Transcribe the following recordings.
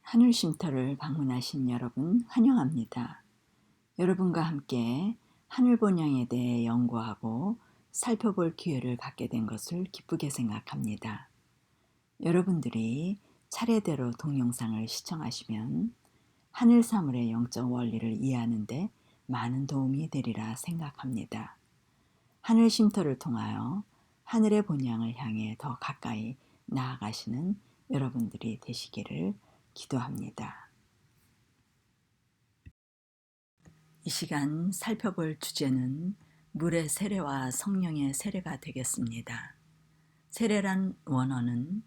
하늘 쉼터를 방문하신 여러분 환영합니다. 여러분과 함께 하늘 본향에 대해 연구하고 살펴볼 기회를 갖게 된 것을 기쁘게 생각합니다. 여러분들이 차례대로 동영상을 시청하시면 하늘 사물의 영적 원리를 이해하는 데 많은 도움이 되리라 생각합니다. 하늘 쉼터를 통하여 하늘의 본향을 향해 더 가까이 나아가시는 여러분들이 되시기를 기도합니다. 이 시간 살펴볼 주제는 물의 세례와 성령의 세례가 되겠습니다. 세례란 원어는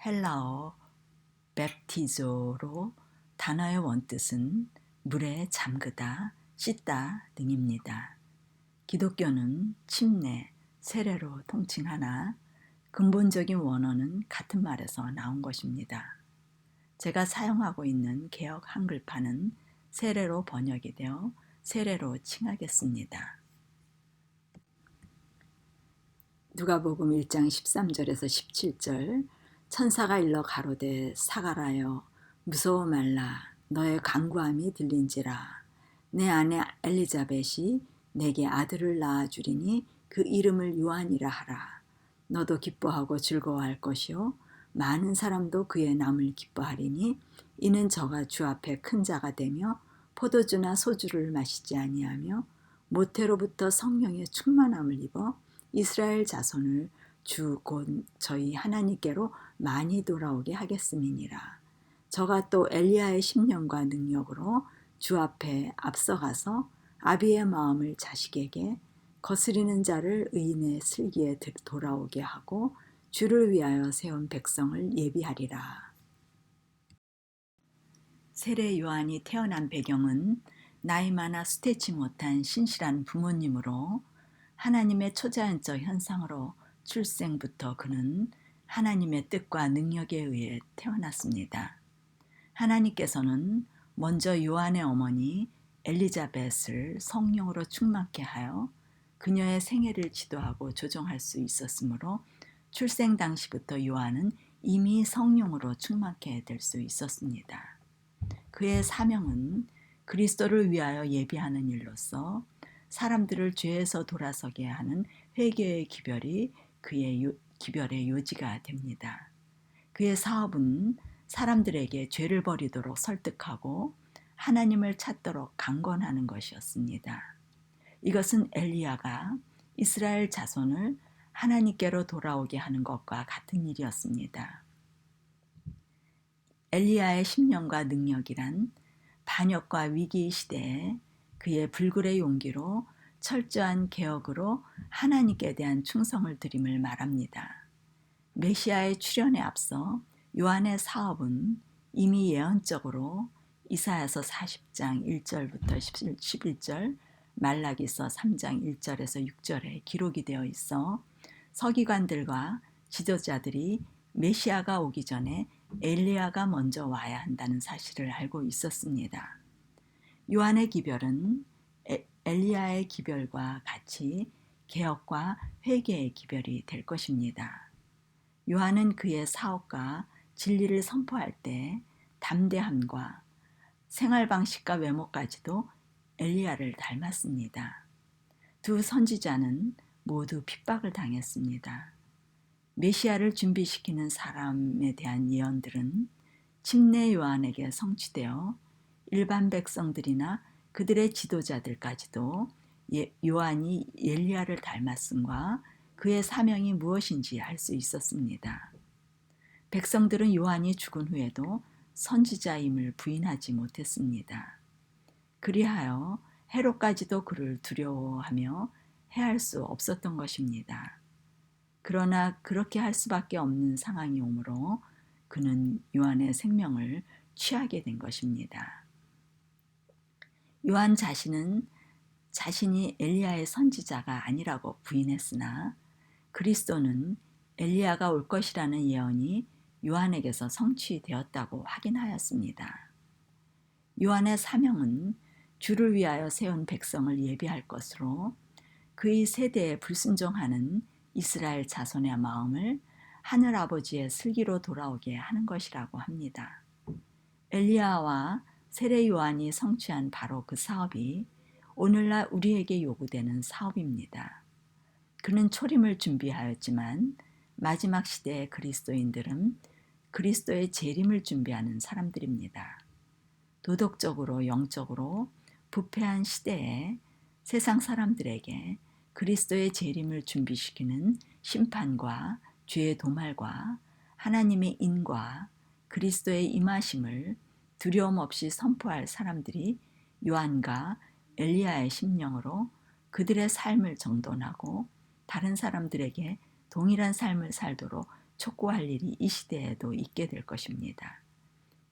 헬라어 뵙티조로 단어의 원뜻은 물에 잠그다, 씻다 등입니다. 기독교는 침례, 세례로 통칭하나 근본적인 원어는 같은 말에서 나온 것입니다. 제가 사용하고 있는 개역 한글판은 세례로 번역이 되어 세례로 칭하겠습니다. 누가복음 1장 13절에서 17절 천사가 일러 가로되 사가라여 무서워 말라 너의 간구함이 들린지라 내 아내 엘리자벳이 내게 아들을 낳아주리니 그 이름을 요한이라 하라. 너도 기뻐하고 즐거워할 것이요 많은 사람도 그의 남을 기뻐하리니 이는 저가 주 앞에 큰 자가 되며 포도주나 소주를 마시지 아니하며 모태로부터 성령의 충만함을 입어 이스라엘 자손을 주 곧 저희 하나님께로 많이 돌아오게 하겠음이니라. 저가 또 엘리야의 심령과 능력으로 주 앞에 앞서가서 아비의 마음을 자식에게 거스리는 자를 의인의 슬기에 돌아오게 하고 주를 위하여 세운 백성을 예비하리라. 세례 요한이 태어난 배경은 나이 많아 수태치 못한 신실한 부모님으로 하나님의 초자연적 현상으로 출생부터 그는 하나님의 뜻과 능력에 의해 태어났습니다. 하나님께서는 먼저 요한의 어머니 엘리자벳을 성령으로 충만케 하여 그녀의 생애를 지도하고 조정할 수 있었으므로 출생 당시부터 요한은 이미 성령으로 충만케 될 수 있었습니다. 그의 사명은 그리스도를 위하여 예비하는 일로서 사람들을 죄에서 돌아서게 하는 회개의 기별이 그의 기별의 요지가 됩니다. 그의 사업은 사람들에게 죄를 버리도록 설득하고 하나님을 찾도록 강권하는 것이었습니다. 이것은 엘리야가 이스라엘 자손을 하나님께로 돌아오게 하는 것과 같은 일이었습니다. 엘리야의 심령과 능력이란 반역과 위기 시대에 그의 불굴의 용기로 철저한 개혁으로 하나님께 대한 충성을 드림을 말합니다. 메시아의 출현에 앞서 요한의 사업은 이미 예언적으로 이사야서 40장 1절부터 11절, 말라기서 3장 1절에서 6절에 기록이 되어 있어 서기관들과 지도자들이 메시아가 오기 전에 엘리야가 먼저 와야 한다는 사실을 알고 있었습니다. 요한의 기별은 엘리야의 기별과 같이 개혁과 회개의 기별이 될 것입니다. 요한은 그의 사업과 진리를 선포할 때 담대함과 생활 방식과 외모까지도 엘리야를 닮았습니다. 두 선지자는 모두 핍박을 당했습니다. 메시아를 준비시키는 사람에 대한 예언들은 침례 요한에게 성취되어 일반 백성들이나 그들의 지도자들까지도 요한이 엘리야를 닮았음과 그의 사명이 무엇인지 알 수 있었습니다. 백성들은 요한이 죽은 후에도 선지자임을 부인하지 못했습니다. 그리하여 헤롯까지도 그를 두려워하며 해할 수 없었던 것입니다. 그러나 그렇게 할 수밖에 없는 상황이 오므로 그는 요한의 생명을 취하게 된 것입니다. 요한 자신은 자신이 엘리야의 선지자가 아니라고 부인했으나 그리스도는 엘리야가 올 것이라는 예언이 요한에게서 성취되었다고 확인하였습니다. 요한의 사명은 주를 위하여 세운 백성을 예비할 것으로 그의 세대에 불순종하는 이스라엘 자손의 마음을 하늘아버지의 슬기로 돌아오게 하는 것이라고 합니다. 엘리야와 세례 요한이 성취한 바로 그 사업이 오늘날 우리에게 요구되는 사업입니다. 그는 초림을 준비하였지만 마지막 시대의 그리스도인들은 그리스도의 재림을 준비하는 사람들입니다. 도덕적으로 영적으로 부패한 시대에 세상 사람들에게 그리스도의 재림을 준비시키는 심판과 죄의 도말과 하나님의 인과 그리스도의 임하심을 두려움 없이 선포할 사람들이 요한과 엘리야의 심령으로 그들의 삶을 정돈하고 다른 사람들에게 동일한 삶을 살도록 촉구할 일이 이 시대에도 있게 될 것입니다.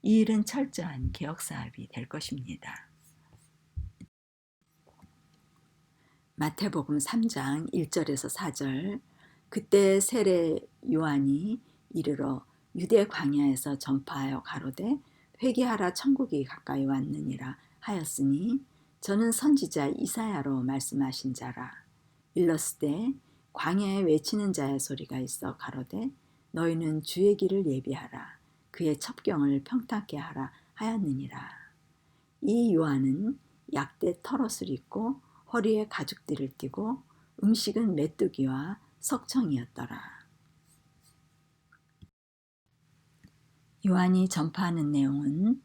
이 일은 철저한 개혁 사업이 될 것입니다. 마태복음 3장 1절에서 4절. 그때 세례 요한이 이르러 유대 광야에서 전파하여 가로되 회개하라 천국이 가까이 왔느니라 하였으니 저는 선지자 이사야로 말씀하신 자라. 일렀으되 광야에 외치는 자의 소리가 있어 가로되 너희는 주의 길을 예비하라 그의 첩경을 평탄케 하라 하였느니라. 이 요한은 약대 털옷을 입고 허리에 가죽띠를 띠고 음식은 메뚜기와 석청이었더라. 요한이 전파하는 내용은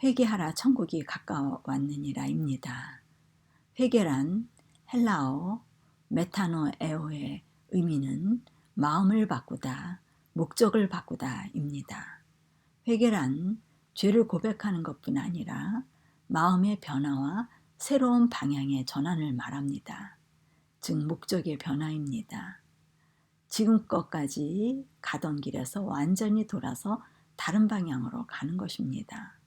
회개하라 천국이 가까웠느니라입니다. 회개란 헬라어 메타노에오의 의미는 마음을 바꾸다, 목적을 바꾸다입니다. 회개란 죄를 고백하는 것뿐 아니라 마음의 변화와 새로운 방향의 전환을 말합니다. 즉 목적의 변화입니다. 지금껏까지 가던 길에서 완전히 돌아서 다른 방향으로 가는 것입니다.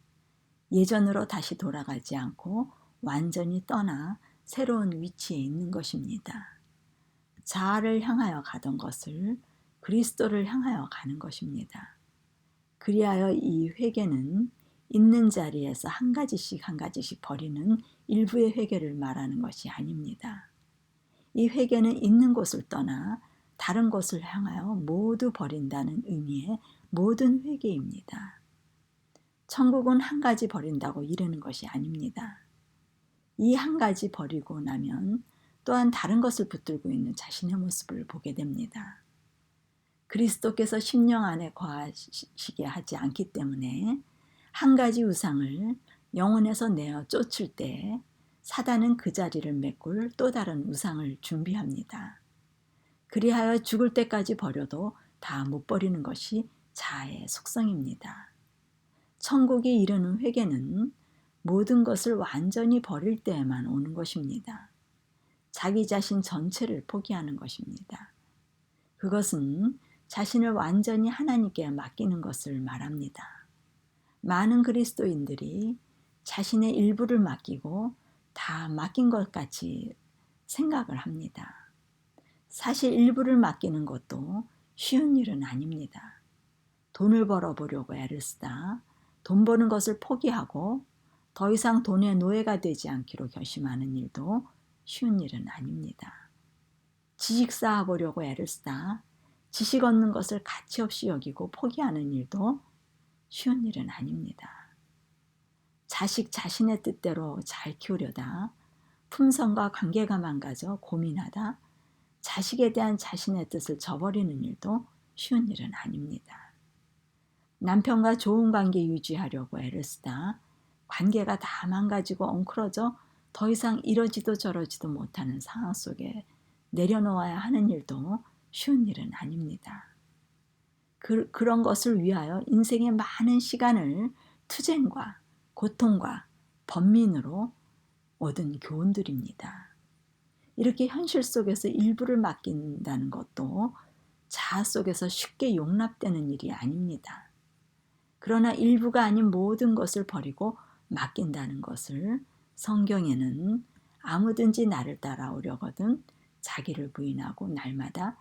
예전으로 다시 돌아가지 않고 완전히 떠나 새로운 위치에 있는 것입니다. 자아를 향하여 가던 것을 그리스도를 향하여 가는 것입니다. 그리하여 이 회개는 있는 자리에서 한 가지씩 버리는 일부의 회개를 말하는 것이 아닙니다. 이 회개는 있는 곳을 떠나 다른 곳을 향하여 모두 버린다는 의미의 모든 회개입니다. 천국은 한 가지 버린다고 이르는 것이 아닙니다. 이 한 가지 버리고 나면 또한 다른 것을 붙들고 있는 자신의 모습을 보게 됩니다. 그리스도께서 심령 안에 거하시게 하지 않기 때문에 한 가지 우상을 영혼에서 내어 쫓을 때 사단은 그 자리를 메꿀 또 다른 우상을 준비합니다. 그리하여 죽을 때까지 버려도 다 못 버리는 것이 자아의 속성입니다. 천국이 이르는 회개는 모든 것을 완전히 버릴 때에만 오는 것입니다. 자기 자신 전체를 포기하는 것입니다. 그것은 자신을 완전히 하나님께 맡기는 것을 말합니다. 많은 그리스도인들이 자신의 일부를 맡기고 다 맡긴 것 같이 생각을 합니다. 사실 일부를 맡기는 것도 쉬운 일은 아닙니다. 돈을 벌어보려고 애를 쓰다 돈 버는 것을 포기하고 더 이상 돈의 노예가 되지 않기로 결심하는 일도 쉬운 일은 아닙니다. 지식 쌓아보려고 애를 쓰다 지식 얻는 것을 가치없이 여기고 포기하는 일도 쉬운 일은 아닙니다. 자식 자신의 뜻대로 잘 키우려다 품성과 관계가 망가져 고민하다 자식에 대한 자신의 뜻을 저버리는 일도 쉬운 일은 아닙니다. 남편과 좋은 관계 유지하려고 애를 쓰다 관계가 다 망가지고 엉클어져 더 이상 이러지도 저러지도 못하는 상황 속에 내려놓아야 하는 일도 쉬운 일은 아닙니다. 그런 것을 위하여 인생의 많은 시간을 투쟁과 고통과 번민으로 얻은 교훈들입니다. 이렇게 현실 속에서 일부를 맡긴다는 것도 자아 속에서 쉽게 용납되는 일이 아닙니다. 그러나 일부가 아닌 모든 것을 버리고 맡긴다는 것을 성경에는 아무든지 나를 따라오려거든 자기를 부인하고 날마다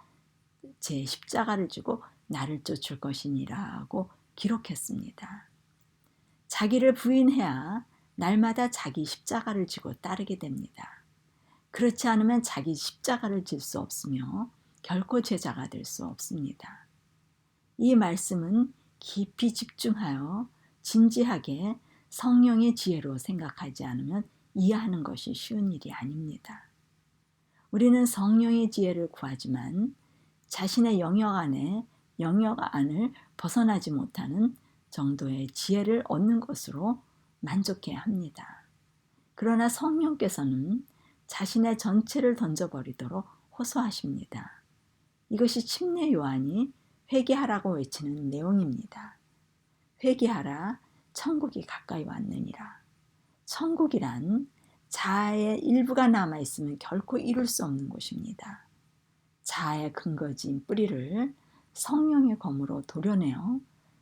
제 십자가를 지고 나를 쫓을 것이니라고 기록했습니다. 자기를 부인해야 날마다 자기 십자가를 지고 따르게 됩니다. 그렇지 않으면 자기 십자가를 질 수 없으며 결코 제자가 될 수 없습니다. 이 말씀은 깊이 집중하여 진지하게 성령의 지혜로 생각하지 않으면 이해하는 것이 쉬운 일이 아닙니다. 우리는 성령의 지혜를 구하지만 자신의 영역 안을 벗어나지 못하는 정도의 지혜를 얻는 것으로 만족해야 합니다. 그러나 성령께서는 자신의 전체를 던져버리도록 호소하십니다. 이것이 침례 요한이 회개하라고 외치는 내용입니다. 회개하라, 천국이 가까이 왔느니라. 천국이란 자아의 일부가 남아있으면 결코 이룰 수 없는 곳입니다. 자아의 근거지인 뿌리를 성령의 검으로 도려내어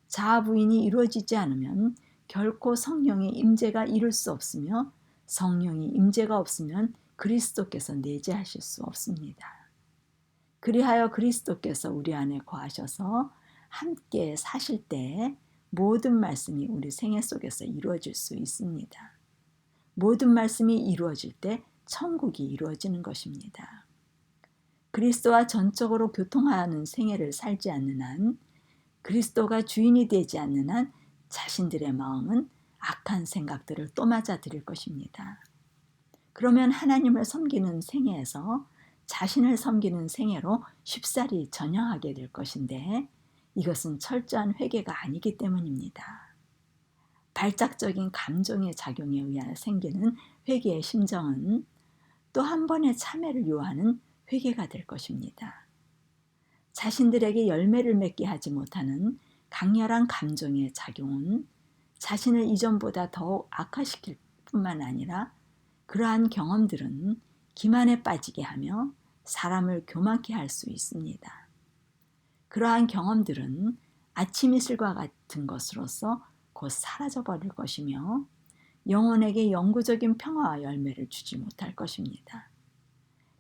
자아 부인이 이루어지지 않으면 결코 성령의 임재가 이룰 수 없으며 성령의 임재가 없으면 그리스도께서 내재하실 수 없습니다. 그리하여 그리스도께서 우리 안에 거하셔서 함께 사실 때 모든 말씀이 우리 생애 속에서 이루어질 수 있습니다. 모든 말씀이 이루어질 때 천국이 이루어지는 것입니다. 그리스도와 전적으로 교통하는 생애를 살지 않는 한, 그리스도가 주인이 되지 않는 한 자신들의 마음은 악한 생각들을 또 맞아들일 것입니다. 그러면 하나님을 섬기는 생애에서 자신을 섬기는 생애로 쉽사리 전향하게 될 것인데 이것은 철저한 회개가 아니기 때문입니다. 발작적인 감정의 작용에 의하여 생기는 회개의 심정은 또 한 번의 참회를 요하는 회개가 될 것입니다. 자신들에게 열매를 맺게 하지 못하는 강렬한 감정의 작용은 자신을 이전보다 더욱 악화시킬 뿐만 아니라 그러한 경험들은 기만에 빠지게 하며 사람을 교만케 할 수 있습니다. 그러한 경험들은 아침 이슬과 같은 것으로서 곧 사라져 버릴 것이며 영혼에게 영구적인 평화와 열매를 주지 못할 것입니다.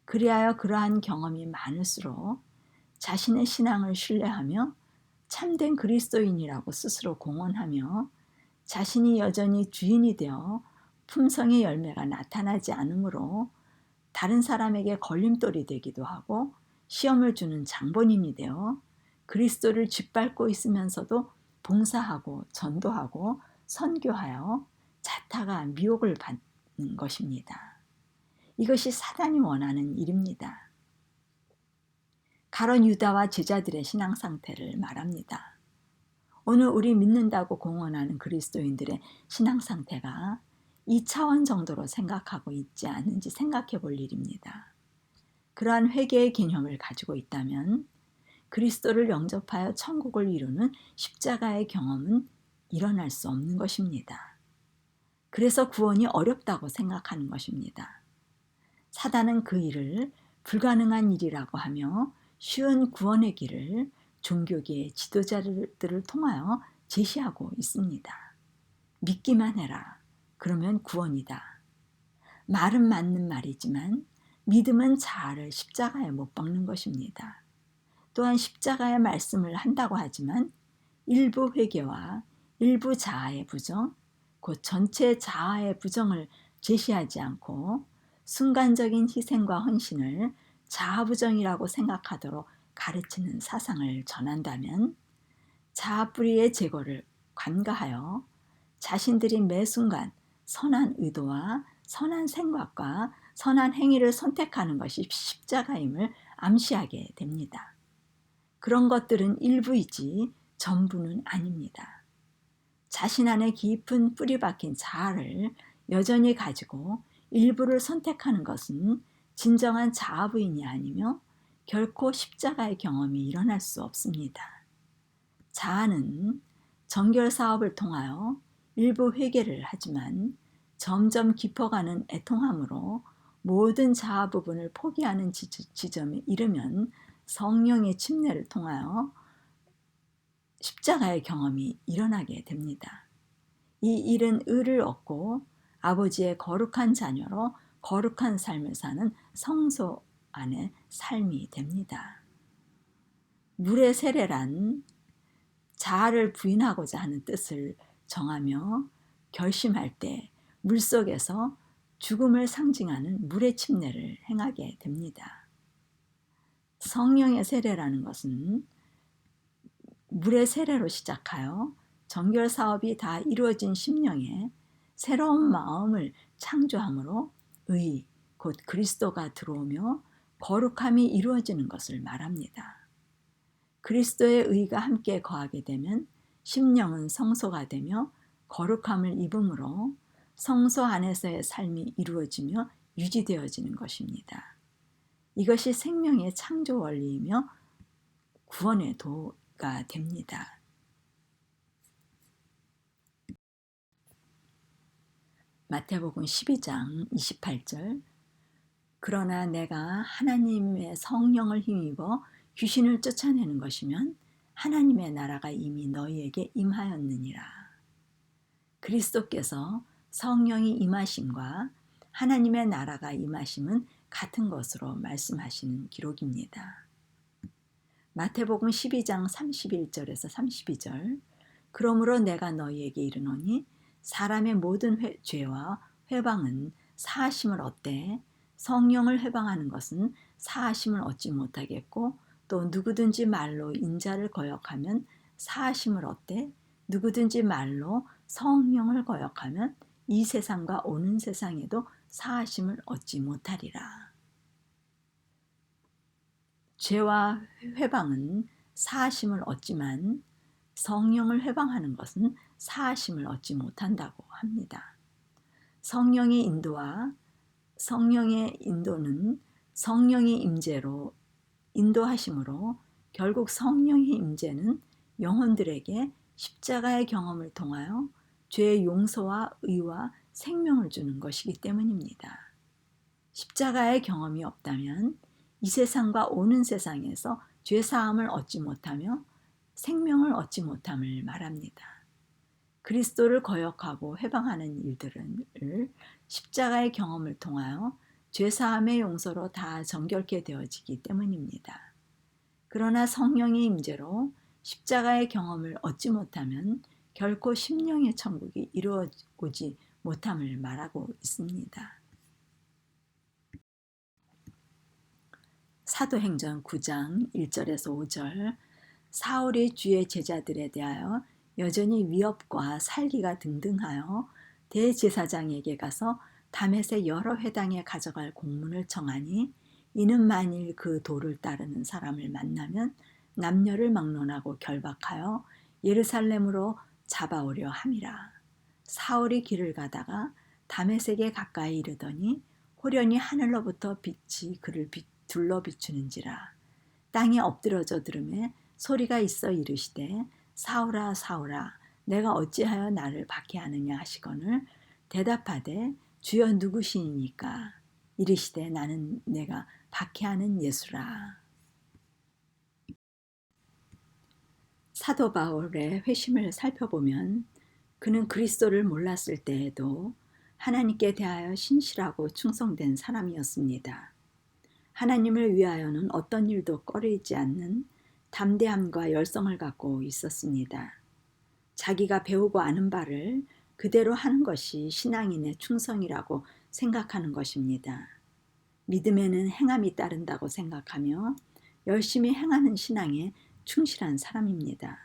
그리하여 그러한 경험이 많을수록 자신의 신앙을 신뢰하며 참된 그리스도인이라고 스스로 공언하며 자신이 여전히 주인이 되어 품성의 열매가 나타나지 않으므로 다른 사람에게 걸림돌이 되기도 하고 시험을 주는 장본인이 되어 그리스도를 짓밟고 있으면서도 봉사하고 전도하고 선교하여 자타가 미혹을 받는 것입니다. 이것이 사단이 원하는 일입니다. 가룟 유다와 제자들의 신앙 상태를 말합니다. 오늘 우리 믿는다고 공언하는 그리스도인들의 신앙 상태가 2차원 정도로 생각하고 있지 않은지 생각해 볼 일입니다. 그러한 회개의 개념을 가지고 있다면 그리스도를 영접하여 천국을 이루는 십자가의 경험은 일어날 수 없는 것입니다. 그래서 구원이 어렵다고 생각하는 것입니다. 사단은 그 일을 불가능한 일이라고 하며 쉬운 구원의 길을 종교계의 지도자들을 통하여 제시하고 있습니다. 믿기만 해라. 그러면 구원이다. 말은 맞는 말이지만 믿음은 자아를 십자가에 못 박는 것입니다. 또한 십자가의 말씀을 한다고 하지만 일부 회개와 일부 자아의 부정, 곧 전체 자아의 부정을 제시하지 않고 순간적인 희생과 헌신을 자아부정이라고 생각하도록 가르치는 사상을 전한다면 자아 뿌리의 제거를 관가하여 자신들이 매 순간 선한 의도와 선한 생각과 선한 행위를 선택하는 것이 십자가임을 암시하게 됩니다. 그런 것들은 일부이지 전부는 아닙니다. 자신 안에 깊은 뿌리 박힌 자아를 여전히 가지고 일부를 선택하는 것은 진정한 자아 부인이 아니며 결코 십자가의 경험이 일어날 수 없습니다. 자아는 정결 사업을 통하여 일부 회개를 하지만 점점 깊어가는 애통함으로 모든 자아 부분을 포기하는 지점에 이르면 성령의 침례를 통하여 십자가의 경험이 일어나게 됩니다. 이 일은 의를 얻고 아버지의 거룩한 자녀로 거룩한 삶을 사는 성소 안의 삶이 됩니다. 물의 세례란 자아를 부인하고자 하는 뜻을 정하며 결심할 때 물속에서 죽음을 상징하는 물의 침례를 행하게 됩니다. 성령의 세례라는 것은 물의 세례로 시작하여 정결 사업이 다 이루어진 심령에 새로운 마음을 창조함으로 의, 곧 그리스도가 들어오며 거룩함이 이루어지는 것을 말합니다. 그리스도의 의가 함께 거하게 되면 심령은 성소가 되며 거룩함을 입음으로 성소 안에서의 삶이 이루어지며 유지되어지는 것입니다. 이것이 생명의 창조 원리이며 구원의 도가 됩니다. 마태복음 12장 28절 그러나 내가 하나님의 성령을 힘입어 귀신을 쫓아내는 것이면 하나님의 나라가 이미 너희에게 임하였느니라. 그리스도께서 성령이 임하심과 하나님의 나라가 임하심은 같은 것으로 말씀하시는 기록입니다. 마태복음 12장 31절에서 32절 그러므로 내가 너희에게 이르노니 사람의 모든 죄와 회방은 사하심을 얻되 성령을 회방하는 것은 사하심을 얻지 못하겠고 또 누구든지 말로 인자를 거역하면 사하심을 얻되 누구든지 말로 성령을 거역하면 이 세상과 오는 세상에도 사하심을 얻지 못하리라. 죄와 회방은 사하심을 얻지만 성령을 회방하는 것은 사하심을 얻지 못한다고 합니다. 성령의 인도는 성령의 임재로 인도하심으로 결국 성령의 임재는 영혼들에게 십자가의 경험을 통하여 죄의 용서와 의와 생명을 주는 것이기 때문입니다. 십자가의 경험이 없다면 이 세상과 오는 세상에서 죄사함을 얻지 못하며 생명을 얻지 못함을 말합니다. 그리스도를 거역하고 회방하는 일들을 십자가의 경험을 통하여 죄사함의 용서로 다 정결케 되어지기 때문입니다. 그러나 성령의 임재로 십자가의 경험을 얻지 못하면 결코 심령의 천국이 이루어오지 못함을 말하고 있습니다. 사도행전 9장 1절에서 5절 사울이 주의 제자들에 대하여 여전히 위협과 살기가 등등하여 대제사장에게 가서 다메섹 여러 회당에 가져갈 공문을 청하니 이는 만일 그 도를 따르는 사람을 만나면 남녀를 막론하고 결박하여 예루살렘으로 잡아오려 함이라. 사울이 길을 가다가 다메섹에 가까이 이르더니 호련히 하늘로부터 빛이 그를 둘러 비추는지라. 땅에 엎드러져 들음에 소리가 있어 이르시되 사울아 사울아 내가 어찌하여 나를 박해하느냐 하시거늘 대답하되 주여 누구시니까 이르시되 나는 내가 박해하는 예수라. 사도 바울의 회심을 살펴보면 그는 그리스도를 몰랐을 때에도 하나님께 대하여 신실하고 충성된 사람이었습니다. 하나님을 위하여는 어떤 일도 꺼리지 않는 담대함과 열성을 갖고 있었습니다. 자기가 배우고 아는 바를 그대로 하는 것이 신앙인의 충성이라고 생각하는 것입니다. 믿음에는 행함이 따른다고 생각하며 열심히 행하는 신앙에 충실한 사람입니다.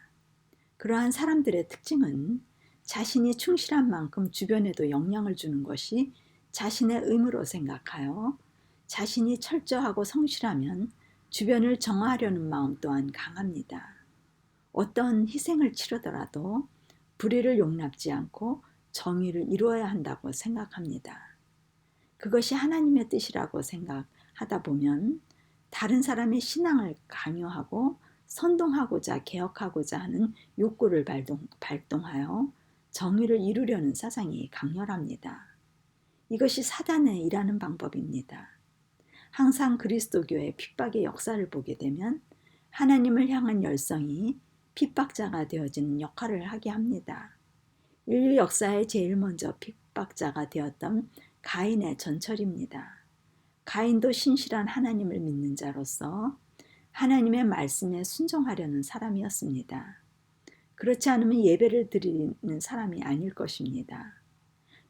그러한 사람들의 특징은 자신이 충실한 만큼 주변에도 영향을 주는 것이 자신의 의무로 생각하여 자신이 철저하고 성실하면 주변을 정화하려는 마음 또한 강합니다. 어떤 희생을 치르더라도 불의를 용납지 않고 정의를 이루어야 한다고 생각합니다. 그것이 하나님의 뜻이라고 생각하다 보면 다른 사람의 신앙을 강요하고 선동하고자 개혁하고자 하는 욕구를 발동하여 정의를 이루려는 사상이 강렬합니다. 이것이 사단의 일하는 방법입니다. 항상 그리스도교의 핍박의 역사를 보게 되면 하나님을 향한 열성이 핍박자가 되어지는 역할을 하게 합니다. 인류 역사에 제일 먼저 핍박자가 되었던 가인의 전철입니다. 가인도 신실한 하나님을 믿는 자로서 하나님의 말씀에 순종하려는 사람이었습니다. 그렇지 않으면 예배를 드리는 사람이 아닐 것입니다.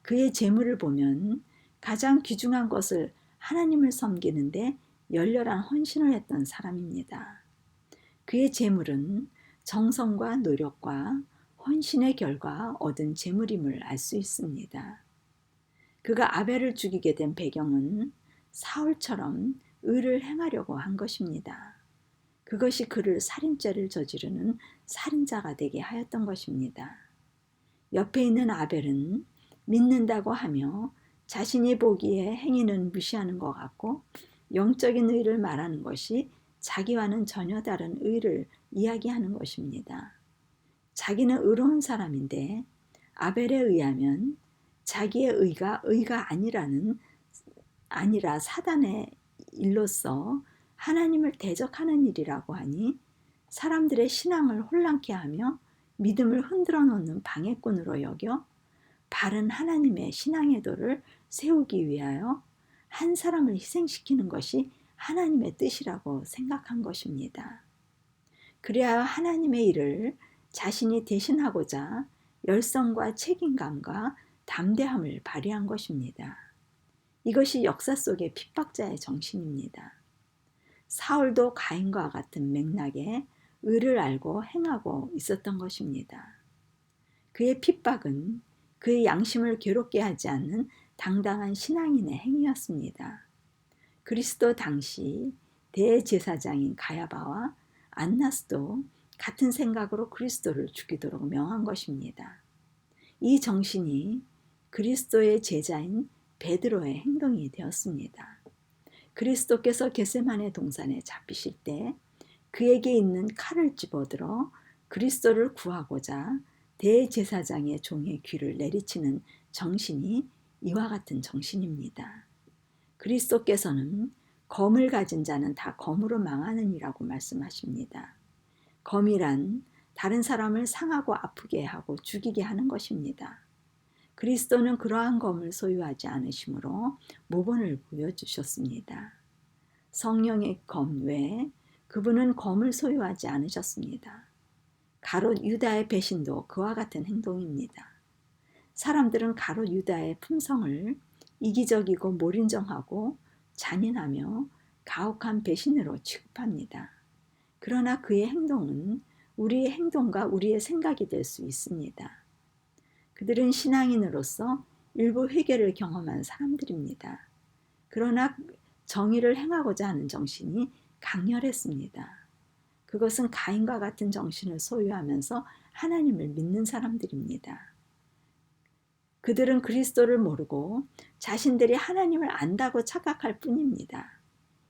그의 재물을 보면 가장 귀중한 것을 하나님을 섬기는데 열렬한 헌신을 했던 사람입니다. 그의 재물은 정성과 노력과 헌신의 결과 얻은 재물임을 알 수 있습니다. 그가 아벨을 죽이게 된 배경은 사울처럼 의를 행하려고 한 것입니다. 그것이 그를 살인죄를 저지르는 살인자가 되게 하였던 것입니다. 옆에 있는 아벨은 믿는다고 하며 자신이 보기에 행위는 무시하는 것 같고 영적인 의를 말하는 것이 자기와는 전혀 다른 의를 이야기하는 것입니다. 자기는 의로운 사람인데 아벨에 의하면 자기의 의가 아니라 사단의 일로서 하나님을 대적하는 일이라고 하니 사람들의 신앙을 혼란케 하며 믿음을 흔들어 놓는 방해꾼으로 여겨 바른 하나님의 신앙의 도를 세우기 위하여 한 사람을 희생시키는 것이 하나님의 뜻이라고 생각한 것입니다. 그리하여 하나님의 일을 자신이 대신하고자 열성과 책임감과 담대함을 발휘한 것입니다. 이것이 역사 속의 핍박자의 정신입니다. 사울도 가인과 같은 맥락에 의를 알고 행하고 있었던 것입니다. 그의 핍박은 그의 양심을 괴롭게 하지 않는 당당한 신앙인의 행위였습니다. 그리스도 당시 대제사장인 가야바와 안나스도 같은 생각으로 그리스도를 죽이도록 명한 것입니다. 이 정신이 그리스도의 제자인 베드로의 행동이 되었습니다. 그리스도께서 겟세마네 동산에 잡히실 때 그에게 있는 칼을 집어들어 그리스도를 구하고자 대제사장의 종의 귀를 내리치는 정신이 이와 같은 정신입니다. 그리스도께서는 검을 가진 자는 다 검으로 망하느니라고 말씀하십니다. 검이란 다른 사람을 상하고 아프게 하고 죽이게 하는 것입니다. 그리스도는 그러한 검을 소유하지 않으시므로 모본을 보여주셨습니다. 성령의 검 외에 그분은 검을 소유하지 않으셨습니다. 가롯 유다의 배신도 그와 같은 행동입니다. 사람들은 가롯 유다의 품성을 이기적이고 몰인정하고 잔인하며 가혹한 배신으로 취급합니다. 그러나 그의 행동은 우리의 행동과 우리의 생각이 될 수 있습니다. 그들은 신앙인으로서 일부 회개를 경험한 사람들입니다. 그러나 정의를 행하고자 하는 정신이 강렬했습니다. 그것은 가인과 같은 정신을 소유하면서 하나님을 믿는 사람들입니다. 그들은 그리스도를 모르고 자신들이 하나님을 안다고 착각할 뿐입니다.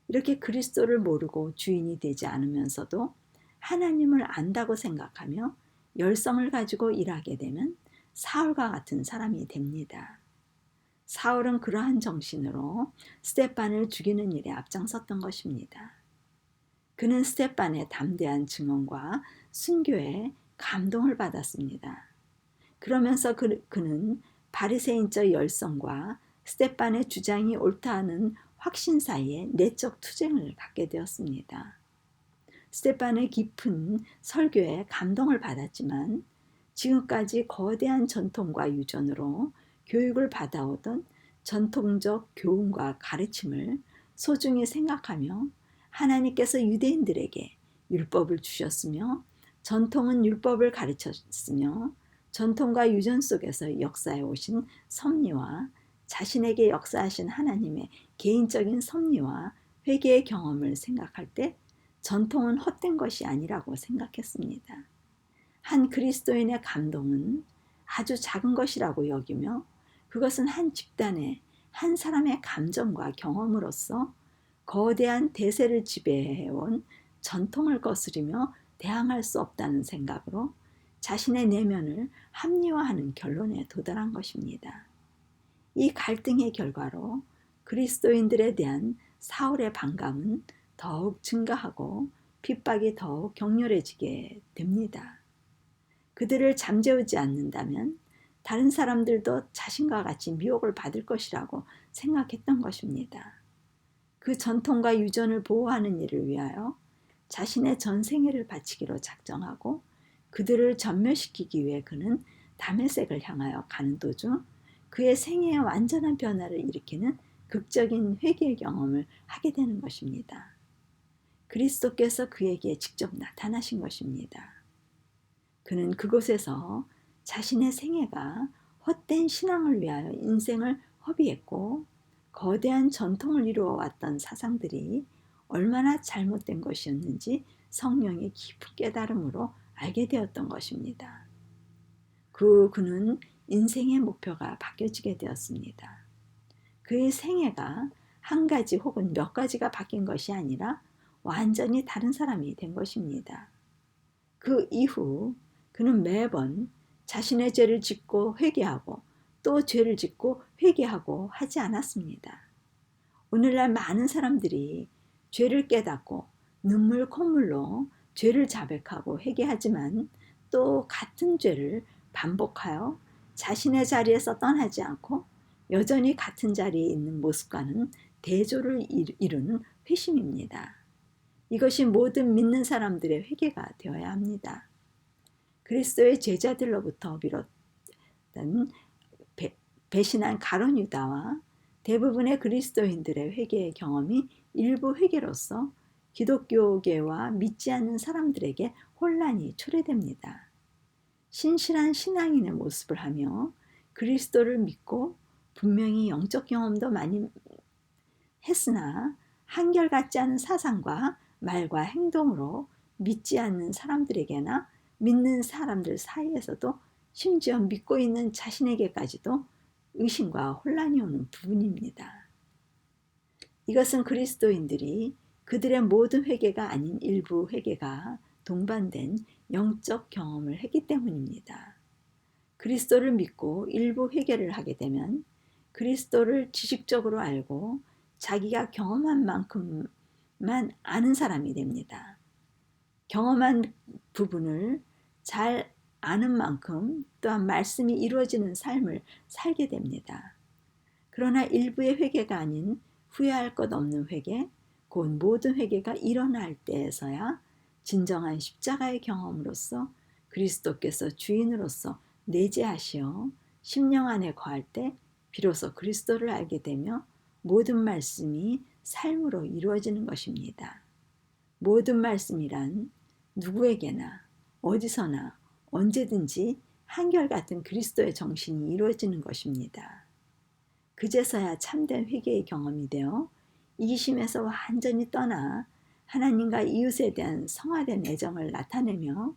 이렇게 그리스도를 모르고 주인이 되지 않으면서도 하나님을 안다고 생각하며 열성을 가지고 일하게 되면 사울과 같은 사람이 됩니다. 사울은 그러한 정신으로 스데반을 죽이는 일에 앞장섰던 것입니다. 그는 스데반의 담대한 증언과 순교에 감동을 받았습니다. 그러면서 그는 바리새인적 열성과 스데반의 주장이 옳다는 확신 사이에 내적 투쟁을 갖게 되었습니다. 스데반의 깊은 설교에 감동을 받았지만 지금까지 거대한 전통과 유전으로 교육을 받아오던 전통적 교훈과 가르침을 소중히 생각하며 하나님께서 유대인들에게 율법을 주셨으며 전통은 율법을 가르쳤으며 전통과 유전 속에서 역사해 오신 섭리와 자신에게 역사하신 하나님의 개인적인 섭리와 회개의 경험을 생각할 때 전통은 헛된 것이 아니라고 생각했습니다. 한 그리스도인의 감동은 아주 작은 것이라고 여기며 그것은 한 집단의 한 사람의 감정과 경험으로서 거대한 대세를 지배해온 전통을 거스리며 대항할 수 없다는 생각으로 자신의 내면을 합리화하는 결론에 도달한 것입니다. 이 갈등의 결과로 그리스도인들에 대한 사울의 반감은 더욱 증가하고 핍박이 더욱 격렬해지게 됩니다. 그들을 잠재우지 않는다면 다른 사람들도 자신과 같이 미혹을 받을 것이라고 생각했던 것입니다. 그 전통과 유전을 보호하는 일을 위하여 자신의 전 생애를 바치기로 작정하고 그들을 전멸시키기 위해 그는 다메섹을 향하여 가는 도중 그의 생애에 완전한 변화를 일으키는 극적인 회개의 경험을 하게 되는 것입니다. 그리스도께서 그에게 직접 나타나신 것입니다. 그는 그곳에서 자신의 생애가 헛된 신앙을 위하여 인생을 허비했고 거대한 전통을 이루어왔던 사상들이 얼마나 잘못된 것이었는지 성령의 깊은 깨달음으로 알게 되었던 것입니다. 그는 인생의 목표가 바뀌어지게 되었습니다. 그의 생애가 한 가지 혹은 몇 가지가 바뀐 것이 아니라 완전히 다른 사람이 된 것입니다. 그 이후 그는 매번 자신의 죄를 짓고 회개하고 또 죄를 짓고 회개하고 하지 않았습니다. 오늘날 많은 사람들이 죄를 깨닫고 눈물 콧물로 죄를 자백하고 회개하지만 또 같은 죄를 반복하여 자신의 자리에서 떠나지 않고 여전히 같은 자리에 있는 모습과는 대조를 이루는 회심입니다. 이것이 모든 믿는 사람들의 회개가 되어야 합니다. 그리스도의 제자들로부터 비롯된 배신한 가룟 유다와 대부분의 그리스도인들의 회개의 경험이 일부 회개로서 기독교계와 믿지 않는 사람들에게 혼란이 초래됩니다. 신실한 신앙인의 모습을 하며 그리스도를 믿고 분명히 영적 경험도 많이 했으나 한결같지 않은 사상과 말과 행동으로 믿지 않는 사람들에게나 믿는 사람들 사이에서도 심지어 믿고 있는 자신에게까지도 의심과 혼란이 오는 부분입니다. 이것은 그리스도인들이 그들의 모든 회개가 아닌 일부 회개가 동반된 영적 경험을 했기 때문입니다. 그리스도를 믿고 일부 회개를 하게 되면 그리스도를 지식적으로 알고 자기가 경험한 만큼만 아는 사람이 됩니다. 경험한 부분을 잘 아는 만큼 또한 말씀이 이루어지는 삶을 살게 됩니다. 그러나 일부의 회개가 아닌 후회할 것 없는 회개, 곧 모든 회개가 일어날 때에서야 진정한 십자가의 경험으로서 그리스도께서 주인으로서 내재하시어 심령 안에 거할 때 비로소 그리스도를 알게 되며 모든 말씀이 삶으로 이루어지는 것입니다. 모든 말씀이란 누구에게나 어디서나 언제든지 한결같은 그리스도의 정신이 이루어지는 것입니다. 그제서야 참된 회개의 경험이 되어 이기심에서 완전히 떠나 하나님과 이웃에 대한 성화된 애정을 나타내며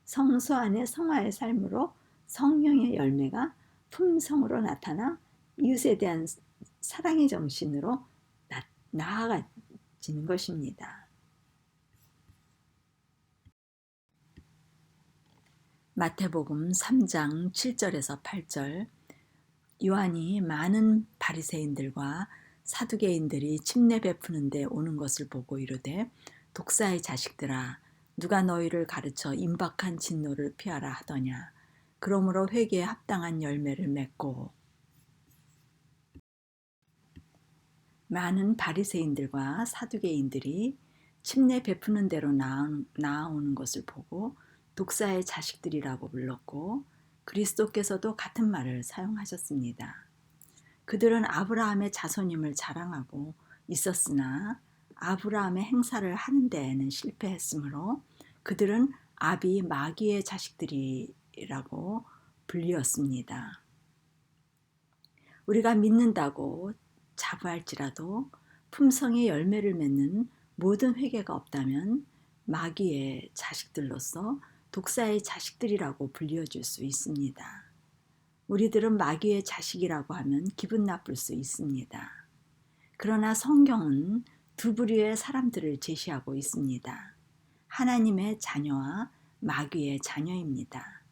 성소 안의 성화의 삶으로 성령의 열매가 품성으로 나타나 이웃에 대한 사랑의 정신으로 나아가지는 것입니다. 마태복음 3장 7절에서 8절. 요한이 많은 바리새인들과 사두개인들이 침례 베푸는 데 오는 것을 보고 이르되 독사의 자식들아 누가 너희를 가르쳐 임박한 진노를 피하라 하더냐. 그러므로 회개에 합당한 열매를 맺고. 많은 바리새인들과 사두개인들이 침례 베푸는 대로 나아오는 것을 보고 독사의 자식들이라고 불렀고 그리스도께서도 같은 말을 사용하셨습니다. 그들은 아브라함의 자손임을 자랑하고 있었으나 아브라함의 행사를 하는 데에는 실패했으므로 그들은 아비 마귀의 자식들이라고 불리었습니다. 우리가 믿는다고 자부할지라도 품성의 열매를 맺는 모든 회개가 없다면 마귀의 자식들로서 독사의 자식들이라고 불려줄 수 있습니다. 우리들은 마귀의 자식이라고 하면 기분 나쁠 수 있습니다. 그러나 성경은 두 부류의 사람들을 제시하고 있습니다. 하나님의 자녀와 마귀의 자녀입니다.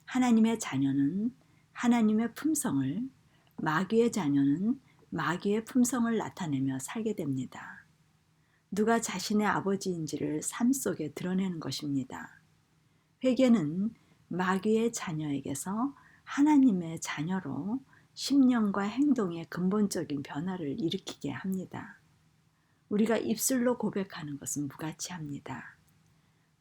하나님의 자녀는 하나님의 품성을, 마귀의 자녀는 마귀의 품성을 나타내며 살게 됩니다. 누가 자신의 아버지인지를 삶 속에 드러내는 것입니다. 회개는 마귀의 자녀에게서 하나님의 자녀로 심령과 행동의 근본적인 변화를 일으키게 합니다. 우리가 입술로 고백하는 것은 무가치합니다.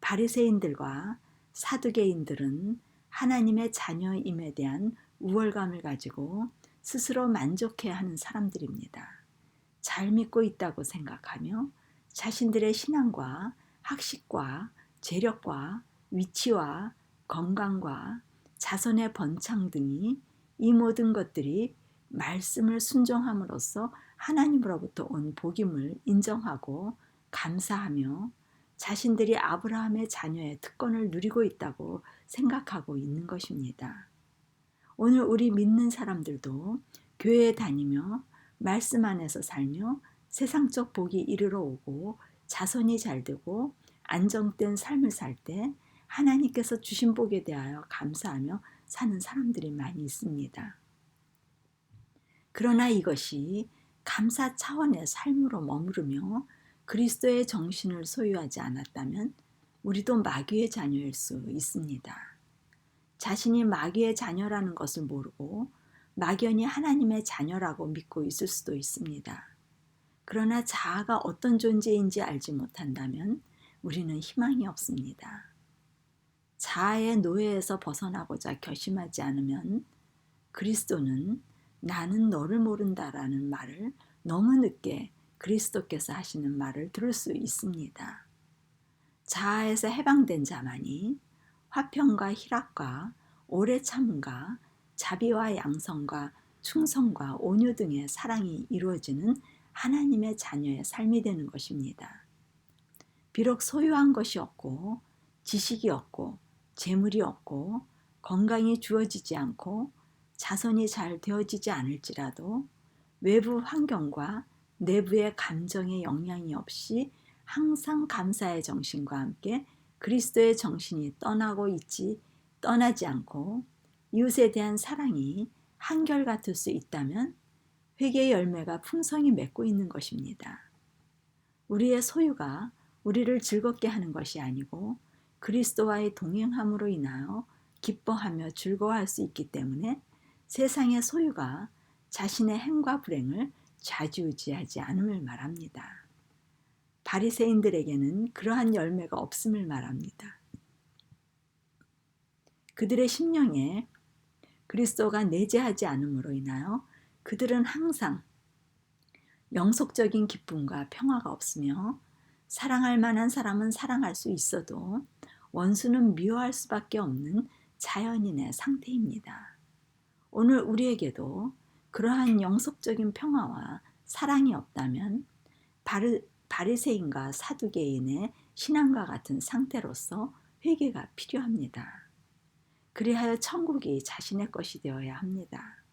바리새인들과 사두개인들은 하나님의 자녀임에 대한 우월감을 가지고 스스로 만족해하는 사람들입니다. 잘 믿고 있다고 생각하며 자신들의 신앙과 학식과 재력과 위치와 건강과 자손의 번창 등이 이 모든 것들이 말씀을 순종함으로써 하나님으로부터 온 복임을 인정하고 감사하며 자신들이 아브라함의 자녀의 특권을 누리고 있다고 생각하고 있는 것입니다. 오늘 우리 믿는 사람들도 교회에 다니며 말씀 안에서 살며 세상적 복이 이르러 오고 자손이 잘 되고 안정된 삶을 살 때 하나님께서 주신 복에 대하여 감사하며 사는 사람들이 많이 있습니다. 그러나 이것이 감사 차원의 삶으로 머무르며 그리스도의 정신을 소유하지 않았다면 우리도 마귀의 자녀일 수 있습니다. 자신이 마귀의 자녀라는 것을 모르고 막연히 하나님의 자녀라고 믿고 있을 수도 있습니다. 그러나 자아가 어떤 존재인지 알지 못한다면 우리는 희망이 없습니다. 자아의 노예에서 벗어나고자 결심하지 않으면 그리스도는 나는 너를 모른다라는 말을 너무 늦게 그리스도께서 하시는 말을 들을 수 있습니다. 자아에서 해방된 자만이 화평과 희락과 오래 참음과 자비와 양성과 충성과 온유 등의 사랑이 이루어지는 하나님의 자녀의 삶이 되는 것입니다. 비록 소유한 것이 없고 지식이 없고 재물이 없고 건강이 주어지지 않고 자손이 잘 되어지지 않을지라도 외부 환경과 내부의 감정의 영향이 없이 항상 감사의 정신과 함께 그리스도의 정신이 떠나지 않고 이웃에 대한 사랑이 한결같을 수 있다면 회개의 열매가 풍성히 맺고 있는 것입니다. 우리의 소유가 우리를 즐겁게 하는 것이 아니고 그리스도와의 동행함으로 인하여 기뻐하며 즐거워할 수 있기 때문에 세상의 소유가 자신의 행과 불행을 좌지우지하지 않음을 말합니다. 바리새인들에게는 그러한 열매가 없음을 말합니다. 그들의 심령에 그리스도가 내재하지 않음으로 인하여 그들은 항상 영속적인 기쁨과 평화가 없으며 사랑할 만한 사람은 사랑할 수 있어도 원수는 미워할 수밖에 없는 자연인의 상태입니다. 오늘 우리에게도 그러한 영속적인 평화와 사랑이 없다면 바리새인과 사두개인의 신앙과 같은 상태로서 회개가 필요합니다. 그리하여 천국이 자신의 것이 되어야 합니다.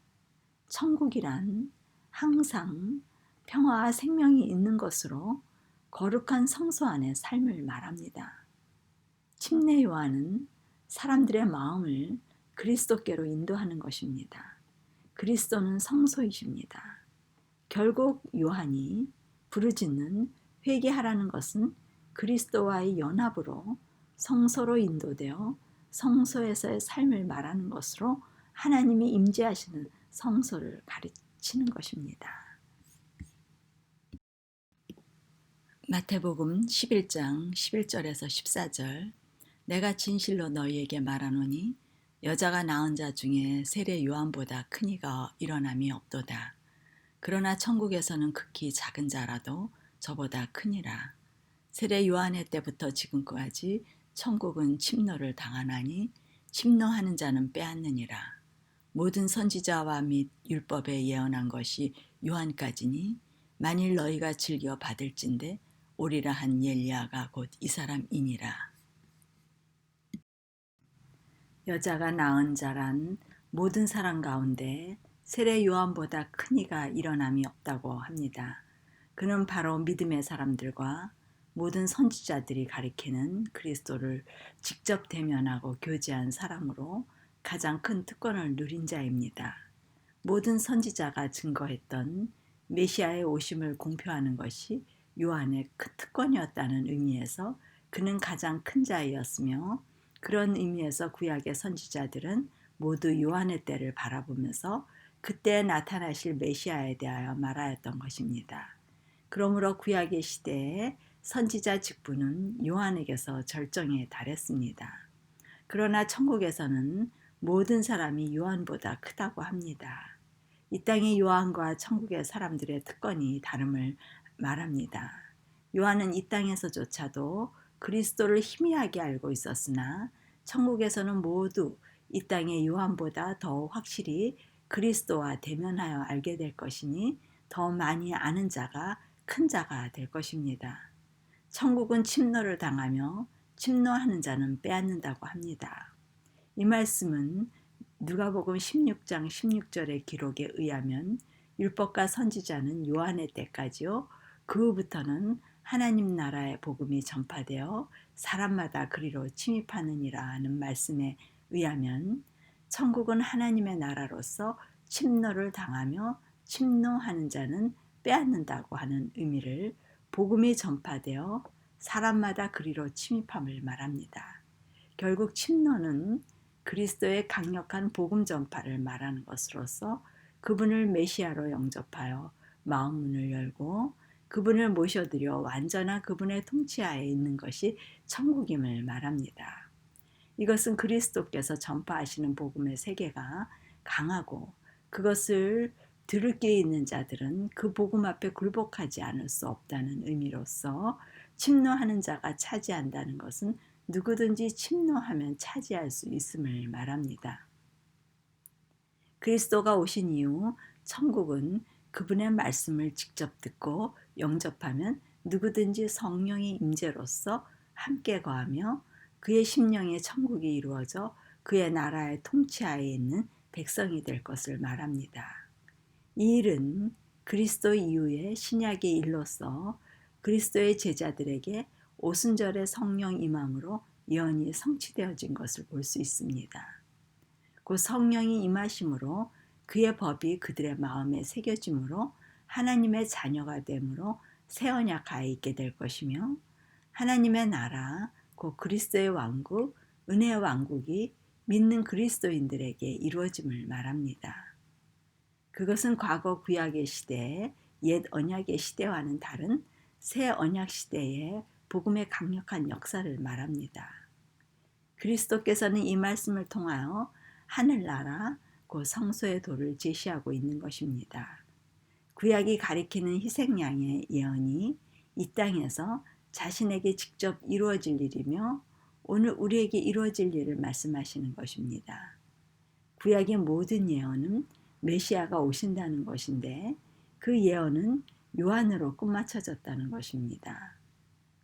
천국이란 항상 평화와 생명이 있는 것으로 거룩한 성소 안의 삶을 말합니다. 침례 요한은 사람들의 마음을 그리스도께로 인도하는 것입니다. 그리스도는 성소이십니다. 결국 요한이 부르짖는 회개하라는 것은 그리스도와의 연합으로 성소로 인도되어 성소에서의 삶을 말하는 것으로 하나님이 임재하시는 성소를 가르치는 것입니다. 마태복음 11장 11절에서 14절 내가 진실로 너희에게 말하노니 여자가 낳은 자 중에 세례 요한보다 큰 이가 일어남이 없도다. 그러나 천국에서는 극히 작은 자라도 저보다 크니라. 세례 요한의 때부터 지금까지 천국은 침노를 당하나니 침노하는 자는 빼앗느니라. 모든 선지자와 및 율법에 예언한 것이 요한까지니 만일 너희가 즐겨 받을진대 오리라 한 엘리야가 곧 이 사람이니라. 여자가 낳은 자란 모든 사람 가운데 세례 요한보다 큰 이가 일어남이 없다고 합니다. 그는 바로 믿음의 사람들과 모든 선지자들이 가리키는 그리스도를 직접 대면하고 교제한 사람으로 가장 큰 특권을 누린 자입니다. 모든 선지자가 증거했던 메시아의 오심을 공표하는 것이 요한의 큰 특권이었다는 의미에서 그는 가장 큰 자이었으며 그런 의미에서 구약의 선지자들은 모두 요한의 때를 바라보면서 그때 나타나실 메시아에 대하여 말하였던 것입니다. 그러므로 구약의 시대에 선지자 직분은 요한에게서 절정에 달했습니다. 그러나 천국에서는 모든 사람이 요한보다 크다고 합니다. 이 땅의 요한과 천국의 사람들의 특권이 다름을 말합니다. 요한은 이 땅에서조차도 그리스도를 희미하게 알고 있었으나 천국에서는 모두 이 땅의 요한보다 더 확실히 그리스도와 대면하여 알게 될 것이니 더 많이 아는 자가 큰 자가 될 것입니다. 천국은 침노를 당하며 침노하는 자는 빼앗는다고 합니다. 이 말씀은 누가복음 16장 16절의 기록에 의하면 율법과 선지자는 요한의 때까지요. 그 후부터는 하나님 나라의 복음이 전파되어 사람마다 그리로 침입하느니라는 말씀에 의하면 천국은 하나님의 나라로서 침노를 당하며 침노하는 자는 빼앗는다고 하는 의미를 복음이 전파되어 사람마다 그리로 침입함을 말합니다. 결국 침노는 그리스도의 강력한 복음 전파를 말하는 것으로서 그분을 메시아로 영접하여 마음 문을 열고 그분을 모셔드려 완전한 그분의 통치하에 있는 것이 천국임을 말합니다. 이것은 그리스도께서 전파하시는 복음의 세계가 강하고 그것을 들을 게 있는 자들은 그 복음 앞에 굴복하지 않을 수 없다는 의미로서 침노하는 자가 차지한다는 것은 누구든지 침노하면 차지할 수 있음을 말합니다. 그리스도가 오신 이후 천국은 그분의 말씀을 직접 듣고 영접하면 누구든지 성령의 임재로서 함께 거하며 그의 심령의 천국이 이루어져 그의 나라의 통치하에 있는 백성이 될 것을 말합니다. 이 일은 그리스도 이후의 신약의 일로서 그리스도의 제자들에게 오순절의 성령 임함으로 예언이 성취되어진 것을 볼 수 있습니다. 그 성령이 임하심으로 그의 법이 그들의 마음에 새겨짐으로 하나님의 자녀가 됨으로 새 언약하에 있게 될 것이며 하나님의 나라, 곧 그리스도의 왕국, 은혜의 왕국이 믿는 그리스도인들에게 이루어짐을 말합니다. 그것은 과거 구약의 시대에 옛 언약의 시대와는 다른 새 언약 시대의 복음의 강력한 역사를 말합니다. 그리스도께서는 이 말씀을 통하여 하늘나라, 곧 성소의 도를 제시하고 있는 것입니다. 구약이 가리키는 희생양의 예언이 이 땅에서 자신에게 직접 이루어질 일이며 오늘 우리에게 이루어질 일을 말씀하시는 것입니다. 구약의 모든 예언은 메시아가 오신다는 것인데 그 예언은 요한으로 끝마쳐졌다는 것입니다.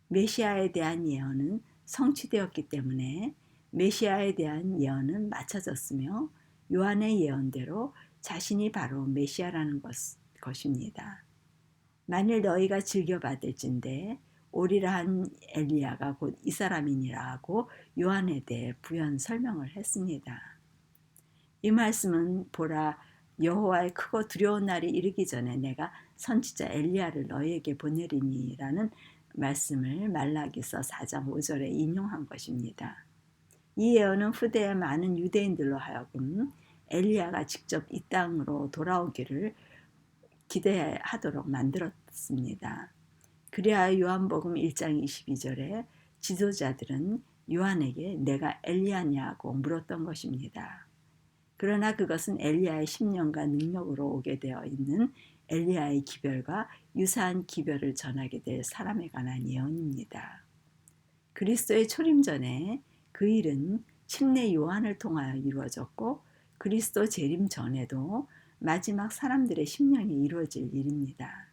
메시아에 대한 예언은 성취되었기 때문에 메시아에 대한 예언은 마쳐졌으며 요한의 예언대로 자신이 바로 메시아라는 것입니다. 만일 너희가 즐겨받을진대 오리라 한 엘리야가 곧 이 사람이니라 하고 요한에 대해 부연 설명을 했습니다. 이 말씀은 보라 여호와의 크고 두려운 날이 이르기 전에 내가 선지자 엘리야를 너희에게 보내리니라는 말씀을 말라기서 4장 5절에 인용한 것입니다. 이 예언은 후대의 많은 유대인들로 하여금 엘리야가 직접 이 땅으로 돌아오기를 기대하도록 만들었습니다. 그리하여 요한복음 1장 22절에 지도자들은 요한에게 내가 엘리야냐고 물었던 것입니다. 그러나 그것은 엘리야의 10년간 능력으로 오게 되어 있는 엘리야의 기별과 유사한 기별을 전하게 될 사람에 관한 예언입니다. 그리스도의 초림 전에 그 일은 침례 요한을 통하여 이루어졌고 그리스도 재림 전에도 마지막 사람들의 심령에 이루어질 일입니다.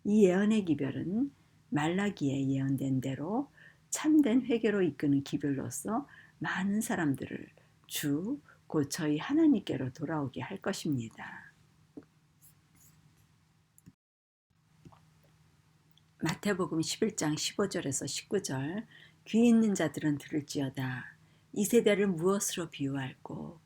이 예언의 기별은 말라기에 예언된 대로 참된 회개로 이끄는 기별로서 많은 사람들을 주, 곧 저희 하나님께로 돌아오게 할 것입니다. 마태복음 11장 15절에서 19절 귀 있는 자들은 들을지어다. 이 세대를 무엇으로 비유할꼬?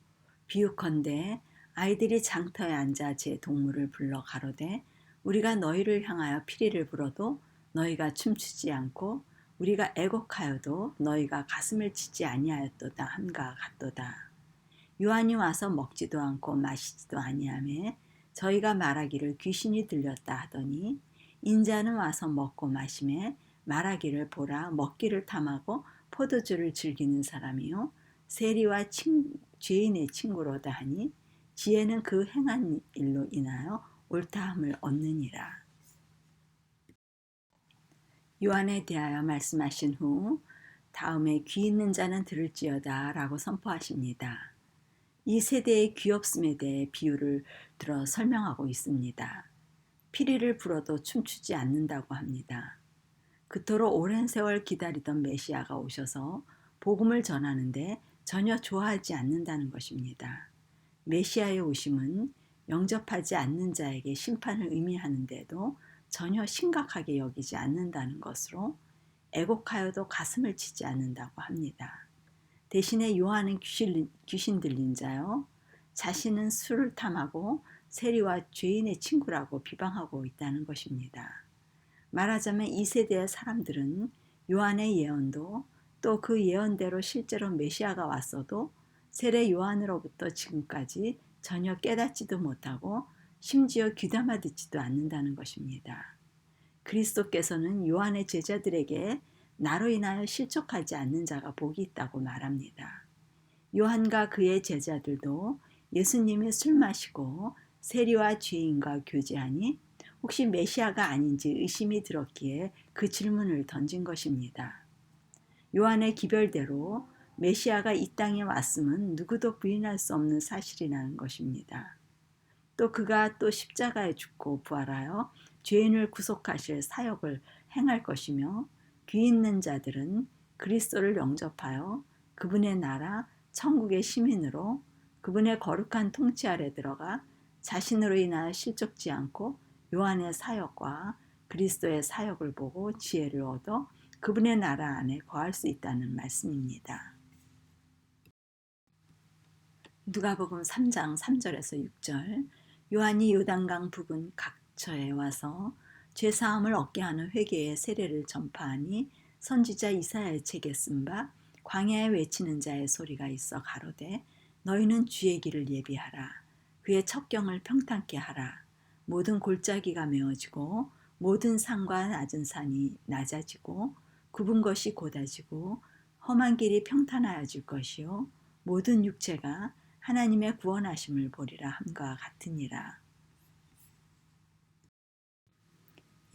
비유컨대 아이들이 장터에 앉아 제 동물을 불러 가로되 우리가 너희를 향하여 피리를 불어도 너희가 춤추지 않고 우리가 애곡하여도 너희가 가슴을 치지 아니하였도다 함과 같도다. 요한이 와서 먹지도 않고 마시지도 아니하며 저희가 말하기를 귀신이 들렸다 하더니 인자는 와서 먹고 마시며 말하기를 보라 먹기를 탐하고 포도주를 즐기는 사람이요 세리와 죄인의 친구로다 하니 지혜는 그 행한 일로 인하여 옳다함을 얻느니라. 요한에 대하여 말씀하신 후 다음에 귀 있는 자는 들을지어다 라고 선포하십니다. 이 세대의 귀 없음에 대해 비유를 들어 설명하고 있습니다. 피리를 불어도 춤추지 않는다고 합니다. 그토록 오랜 세월 기다리던 메시아가 오셔서 복음을 전하는데 전혀 좋아하지 않는다는 것입니다. 메시아의 오심은 영접하지 않는 자에게 심판을 의미하는데도 전혀 심각하게 여기지 않는다는 것으로 애곡하여도 가슴을 치지 않는다고 합니다. 대신에 요한은 귀신 들린 자요, 자신은 술을 탐하고 세리와 죄인의 친구라고 비방하고 있다는 것입니다. 말하자면 이 세대의 사람들은 요한의 예언도 또 그 예언대로 실제로 메시아가 왔어도 세례 요한으로부터 지금까지 전혀 깨닫지도 못하고 심지어 귀담아 듣지도 않는다는 것입니다. 그리스도께서는 요한의 제자들에게 나로 인하여 실족하지 않는 자가 복이 있다고 말합니다. 요한과 그의 제자들도 예수님이 술 마시고 세리와 죄인과 교제하니 혹시 메시아가 아닌지 의심이 들었기에 그 질문을 던진 것입니다. 요한의 기별대로 메시아가 이 땅에 왔음은 누구도 부인할 수 없는 사실이라는 것입니다. 또 그가 또 십자가에 죽고 부활하여 죄인을 구속하실 사역을 행할 것이며 귀 있는 자들은 그리스도를 영접하여 그분의 나라 천국의 시민으로 그분의 거룩한 통치 아래 들어가 자신으로 인하여 실족지 않고 요한의 사역과 그리스도의 사역을 보고 지혜를 얻어 그분의 나라 안에 거할 수 있다는 말씀입니다. 누가복음 3장 3절에서 6절, 요한이 요단강 부근 각처에 와서 죄사함을 얻게 하는 회개의 세례를 전파하니 선지자 이사야의 책에 쓴 바 광야에 외치는 자의 소리가 있어 가로되 너희는 주의 길을 예비하라. 그의 첩경을 평탄케 하라. 모든 골짜기가 메어지고 모든 산과 낮은 산이 낮아지고 굽은 것이 곧아지고 험한 길이 평탄하여질 것이요 모든 육체가 하나님의 구원하심을 보리라 함과 같으니라.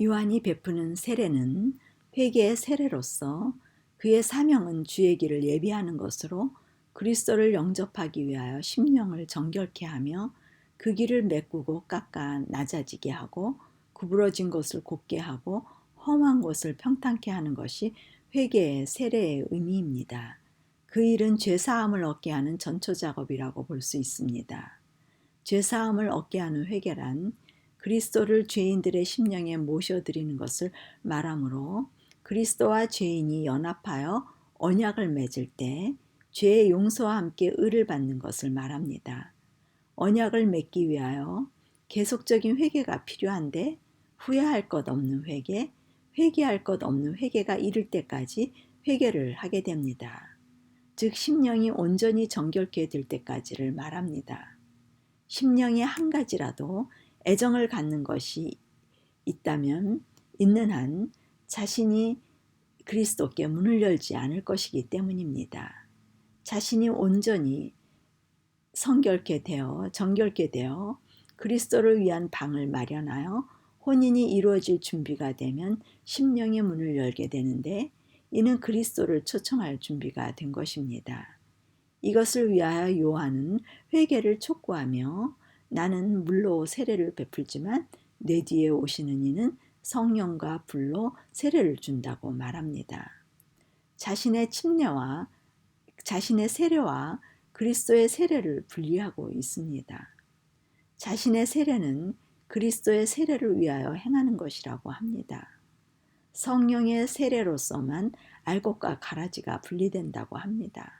요한이 베푸는 세례는 회개의 세례로서 그의 사명은 주의 길을 예비하는 것으로 그리스도를 영접하기 위하여 심령을 정결케 하며 그 길을 메꾸고 깎아 낮아지게 하고 구부러진 것을 곧게 하고 험한 곳을 평탄케 하는 것이 회개의 세례의 의미입니다. 그 일은 죄사함을 얻게 하는 전초작업이라고 볼 수 있습니다. 죄사함을 얻게 하는 회개란 그리스도를 죄인들의 심령에 모셔드리는 것을 말하므로 그리스도와 죄인이 연합하여 언약을 맺을 때 죄의 용서와 함께 의를 받는 것을 말합니다. 언약을 맺기 위하여 계속적인 회개가 필요한데 후회할 것 없는 회개, 회개할 것 없는 회개가 이를 때까지 회개를 하게 됩니다. 즉 심령이 온전히 정결케 될 때까지를 말합니다. 심령이 한 가지라도 애정을 갖는 것이 있다면 있는 한 자신이 그리스도께 문을 열지 않을 것이기 때문입니다. 자신이 온전히 정결케 되어 그리스도를 위한 방을 마련하여 혼인이 이루어질 준비가 되면 심령의 문을 열게 되는데 이는 그리스도를 초청할 준비가 된 것입니다. 이것을 위하여 요한은 회개를 촉구하며 나는 물로 세례를 베풀지만 내 뒤에 오시는 이는 성령과 불로 세례를 준다고 말합니다. 자신의 세례와 그리스도의 세례를 분리하고 있습니다. 자신의 세례는 그리스도의 세례를 위하여 행하는 것이라고 합니다. 성령의 세례로서만 알곡과 가라지가 분리된다고 합니다.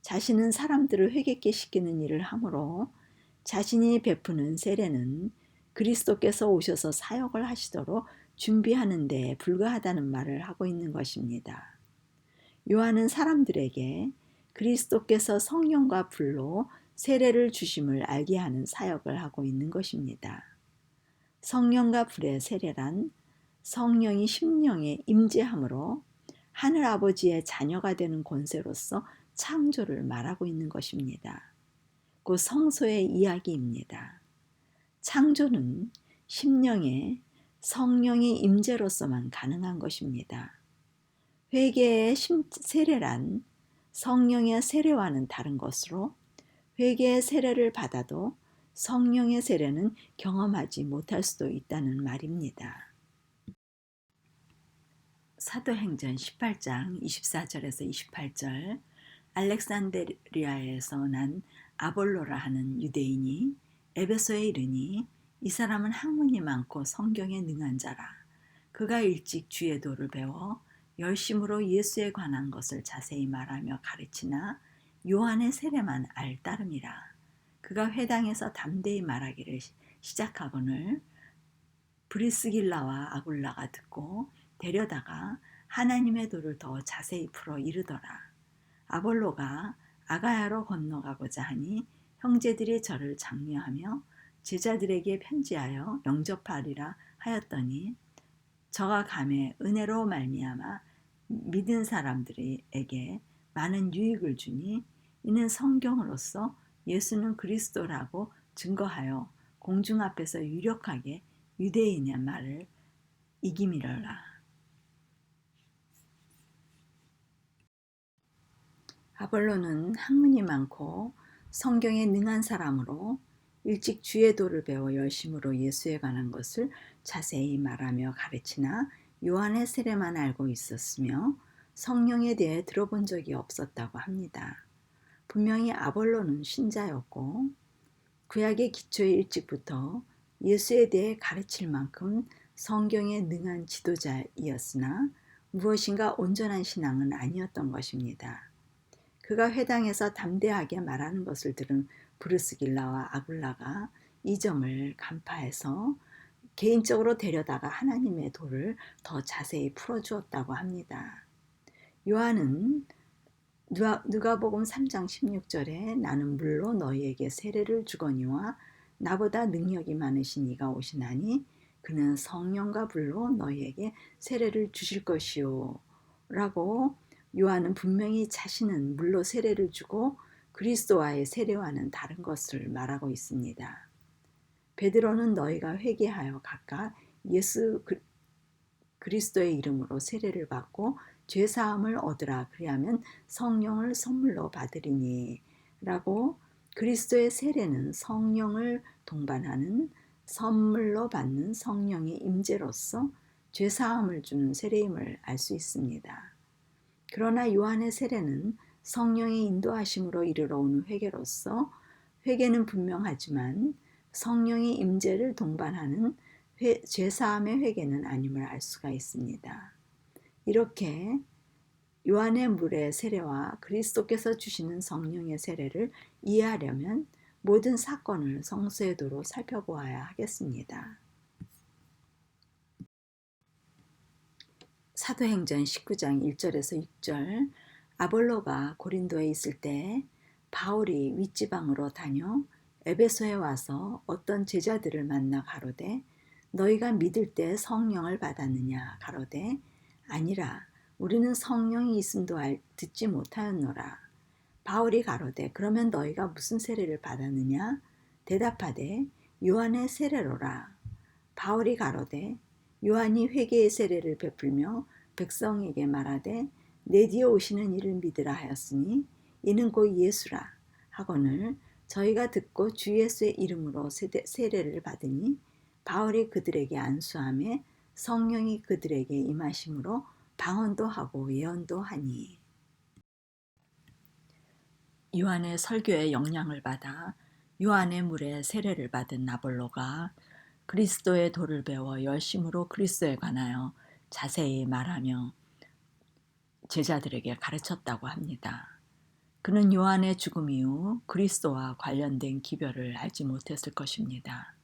자신은 사람들을 회개케 시키는 일을 하므로 자신이 베푸는 세례는 그리스도께서 오셔서 사역을 하시도록 준비하는 데 불과하다는 말을 하고 있는 것입니다. 요한은 사람들에게 그리스도께서 성령과 불로 세례를 주심을 알게 하는 사역을 하고 있는 것입니다. 성령과 불의 세례란 성령이 심령에 임재함으로 하늘 아버지의 자녀가 되는 권세로서 창조를 말하고 있는 것입니다. 곧 성소의 이야기입니다. 창조는 심령에 성령의 임재로서만 가능한 것입니다. 회개의 세례란 성령의 세례와는 다른 것으로 회개의 세례를 받아도 성령의 세례는 경험하지 못할 수도 있다는 말입니다. 사도행전 18장 24절에서 28절 알렉산드리아에서 난 아볼로라 하는 유대인이 에베소에 이르니 이 사람은 학문이 많고 성경에 능한 자라. 그가 일찍 주의 도를 배워 열심으로 예수에 관한 것을 자세히 말하며 가르치나 요한의 세례만 알 따름이라. 그가 회당에서 담대히 말하기를 시작하거늘 브리스길라와 아굴라가 듣고 데려다가 하나님의 도를 더 자세히 풀어 이르더라. 아볼로가 아가야로 건너가고자 하니 형제들이 저를 장려하며 제자들에게 편지하여 영접하리라 하였더니 저가 감에 은혜로 말미암아 믿은 사람들에게 많은 유익을 주니 이는 성경으로서 예수는 그리스도라고 증거하여 공중 앞에서 유력하게 유대인의 말을 이기미러라. 아볼로는 학문이 많고 성경에 능한 사람으로 일찍 주의 도를 배워 열심으로 예수에 관한 것을 자세히 말하며 가르치나 요한의 세례만 알고 있었으며 성령에 대해 들어본 적이 없었다고 합니다. 분명히 아볼로는 신자였고 구약의 기초에 일찍부터 예수에 대해 가르칠 만큼 성경에 능한 지도자이었으나 무엇인가 온전한 신앙은 아니었던 것입니다. 그가 회당에서 담대하게 말하는 것을 들은 브루스길라와 아굴라가 이 점을 간파해서 개인적으로 데려다가 하나님의 도를 더 자세히 풀어주었다고 합니다. 요한은 누가복음 3장 16절에 나는 물로 너희에게 세례를 주거니와 나보다 능력이 많으신 이가 오시나니 그는 성령과 불로 너희에게 세례를 주실 것이요 라고 요한은 분명히 자신은 물로 세례를 주고 그리스도와의 세례와는 다른 것을 말하고 있습니다. 베드로는 너희가 회개하여 각각 예수 그리스도의 이름으로 세례를 받고 죄사함을 얻으라 그리하면 성령을 선물로 받으리니 라고 그리스도의 세례는 성령을 동반하는 선물로 받는 성령의 임재로서 죄사함을 주는 세례임을 알 수 있습니다. 그러나 요한의 세례는 성령의 인도하심으로 이르러 오는 회개로서 회개는 분명하지만 성령의 임재를 동반하는 죄사함의 회개는 아님을 알 수가 있습니다. 이렇게 요한의 물의 세례와 그리스도께서 주시는 성령의 세례를 이해하려면 모든 사건을 성수의 도로 살펴보아야 하겠습니다. 사도행전 19장 1절에서 6절 아볼로가 고린도에 있을 때 바울이 윗지방으로 다녀 에베소에 와서 어떤 제자들을 만나 가로되 너희가 믿을 때 성령을 받았느냐 가로되 아니라 우리는 성령이 있음도 듣지 못하였노라. 바울이 가로되 그러면 너희가 무슨 세례를 받았느냐 대답하되 요한의 세례로라. 바울이 가로되 요한이 회개의 세례를 베풀며 백성에게 말하되 내 뒤에 오시는 이를 믿으라 하였으니 이는 곧 예수라 하거늘 저희가 듣고 주 예수의 이름으로 세례를 받으니 바울이 그들에게 안수하며 성령이 그들에게 임하심으로 방언도 하고 예언도 하니. 요한의 설교에 영향을 받아 요한의 물에 세례를 받은 아볼로가 그리스도의 도를 배워 열심으로 그리스도에 관하여 자세히 말하며 제자들에게 가르쳤다고 합니다. 그는 요한의 죽음 이후 그리스도와 관련된 기별을 알지 못했을 것입니다.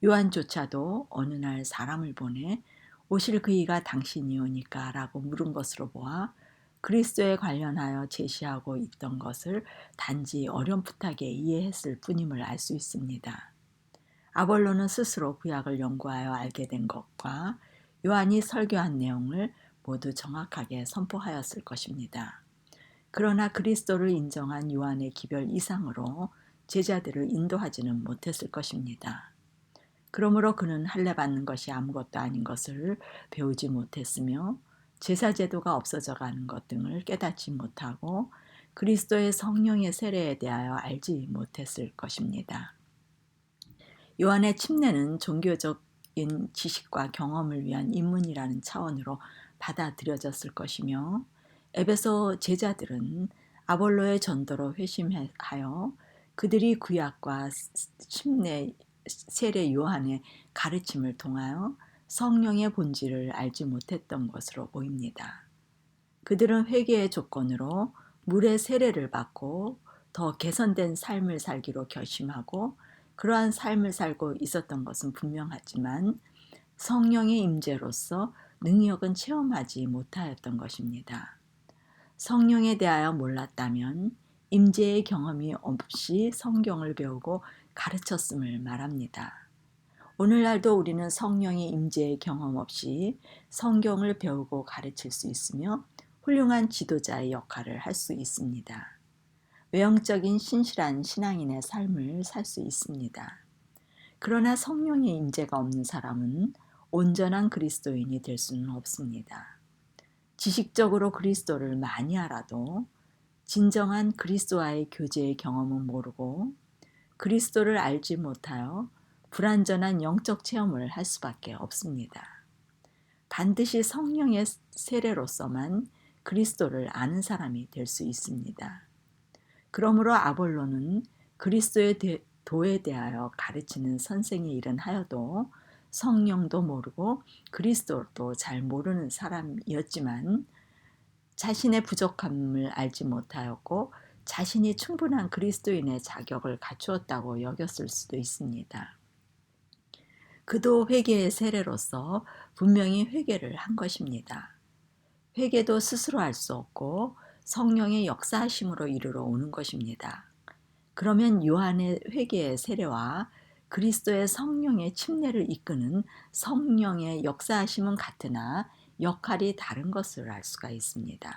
요한조차도 어느 날 사람을 보내 오실 그이가 당신이오니까 라고 물은 것으로 보아 그리스도에 관련하여 제시하고 있던 것을 단지 어렴풋하게 이해했을 뿐임을 알 수 있습니다. 아볼로는 스스로 구약을 연구하여 알게 된 것과 요한이 설교한 내용을 모두 정확하게 선포하였을 것입니다. 그러나 그리스도를 인정한 요한의 기별 이상으로 제자들을 인도하지는 못했을 것입니다. 그러므로 그는 할례받는 것이 아무것도 아닌 것을 배우지 못했으며 제사제도가 없어져 가는 것 등을 깨닫지 못하고 그리스도의 성령의 세례에 대하여 알지 못했을 것입니다. 요한의 침례는 종교적인 지식과 경험을 위한 입문이라는 차원으로 받아들여졌을 것이며 에베소 제자들은 아볼로의 전도로 회심하여 그들이 구약과 침례 세례 요한의 가르침을 통하여 성령의 본질을 알지 못했던 것으로 보입니다. 그들은 회개의 조건으로 물의 세례를 받고 더 개선된 삶을 살기로 결심하고 그러한 삶을 살고 있었던 것은 분명하지만 성령의 임재로서 능력은 체험하지 못하였던 것입니다. 성령에 대하여 몰랐다면 임재의 경험이 없이 성경을 배우고 가르쳤음을 말합니다. 오늘날도 우리는 성령의 임재의 경험 없이 성경을 배우고 가르칠 수 있으며 훌륭한 지도자의 역할을 할 수 있습니다. 외형적인 신실한 신앙인의 삶을 살 수 있습니다. 그러나 성령의 임재가 없는 사람은 온전한 그리스도인이 될 수는 없습니다. 지식적으로 그리스도를 많이 알아도 진정한 그리스도와의 교제의 경험은 모르고 그리스도를 알지 못하여 불완전한 영적 체험을 할 수밖에 없습니다. 반드시 성령의 세례로서만 그리스도를 아는 사람이 될 수 있습니다. 그러므로 아볼로는 그리스도의 도에 대하여 가르치는 선생의 일은 하여도 성령도 모르고 그리스도도 잘 모르는 사람이었지만 자신의 부족함을 알지 못하였고 자신이 충분한 그리스도인의 자격을 갖추었다고 여겼을 수도 있습니다. 그도 회개의 세례로서 분명히 회개를 한 것입니다. 회개도 스스로 할 수 없고 성령의 역사하심으로 이르러 오는 것입니다. 그러면 요한의 회개의 세례와 그리스도의 성령의 침례를 이끄는 성령의 역사하심은 같으나 역할이 다른 것을 알 수가 있습니다.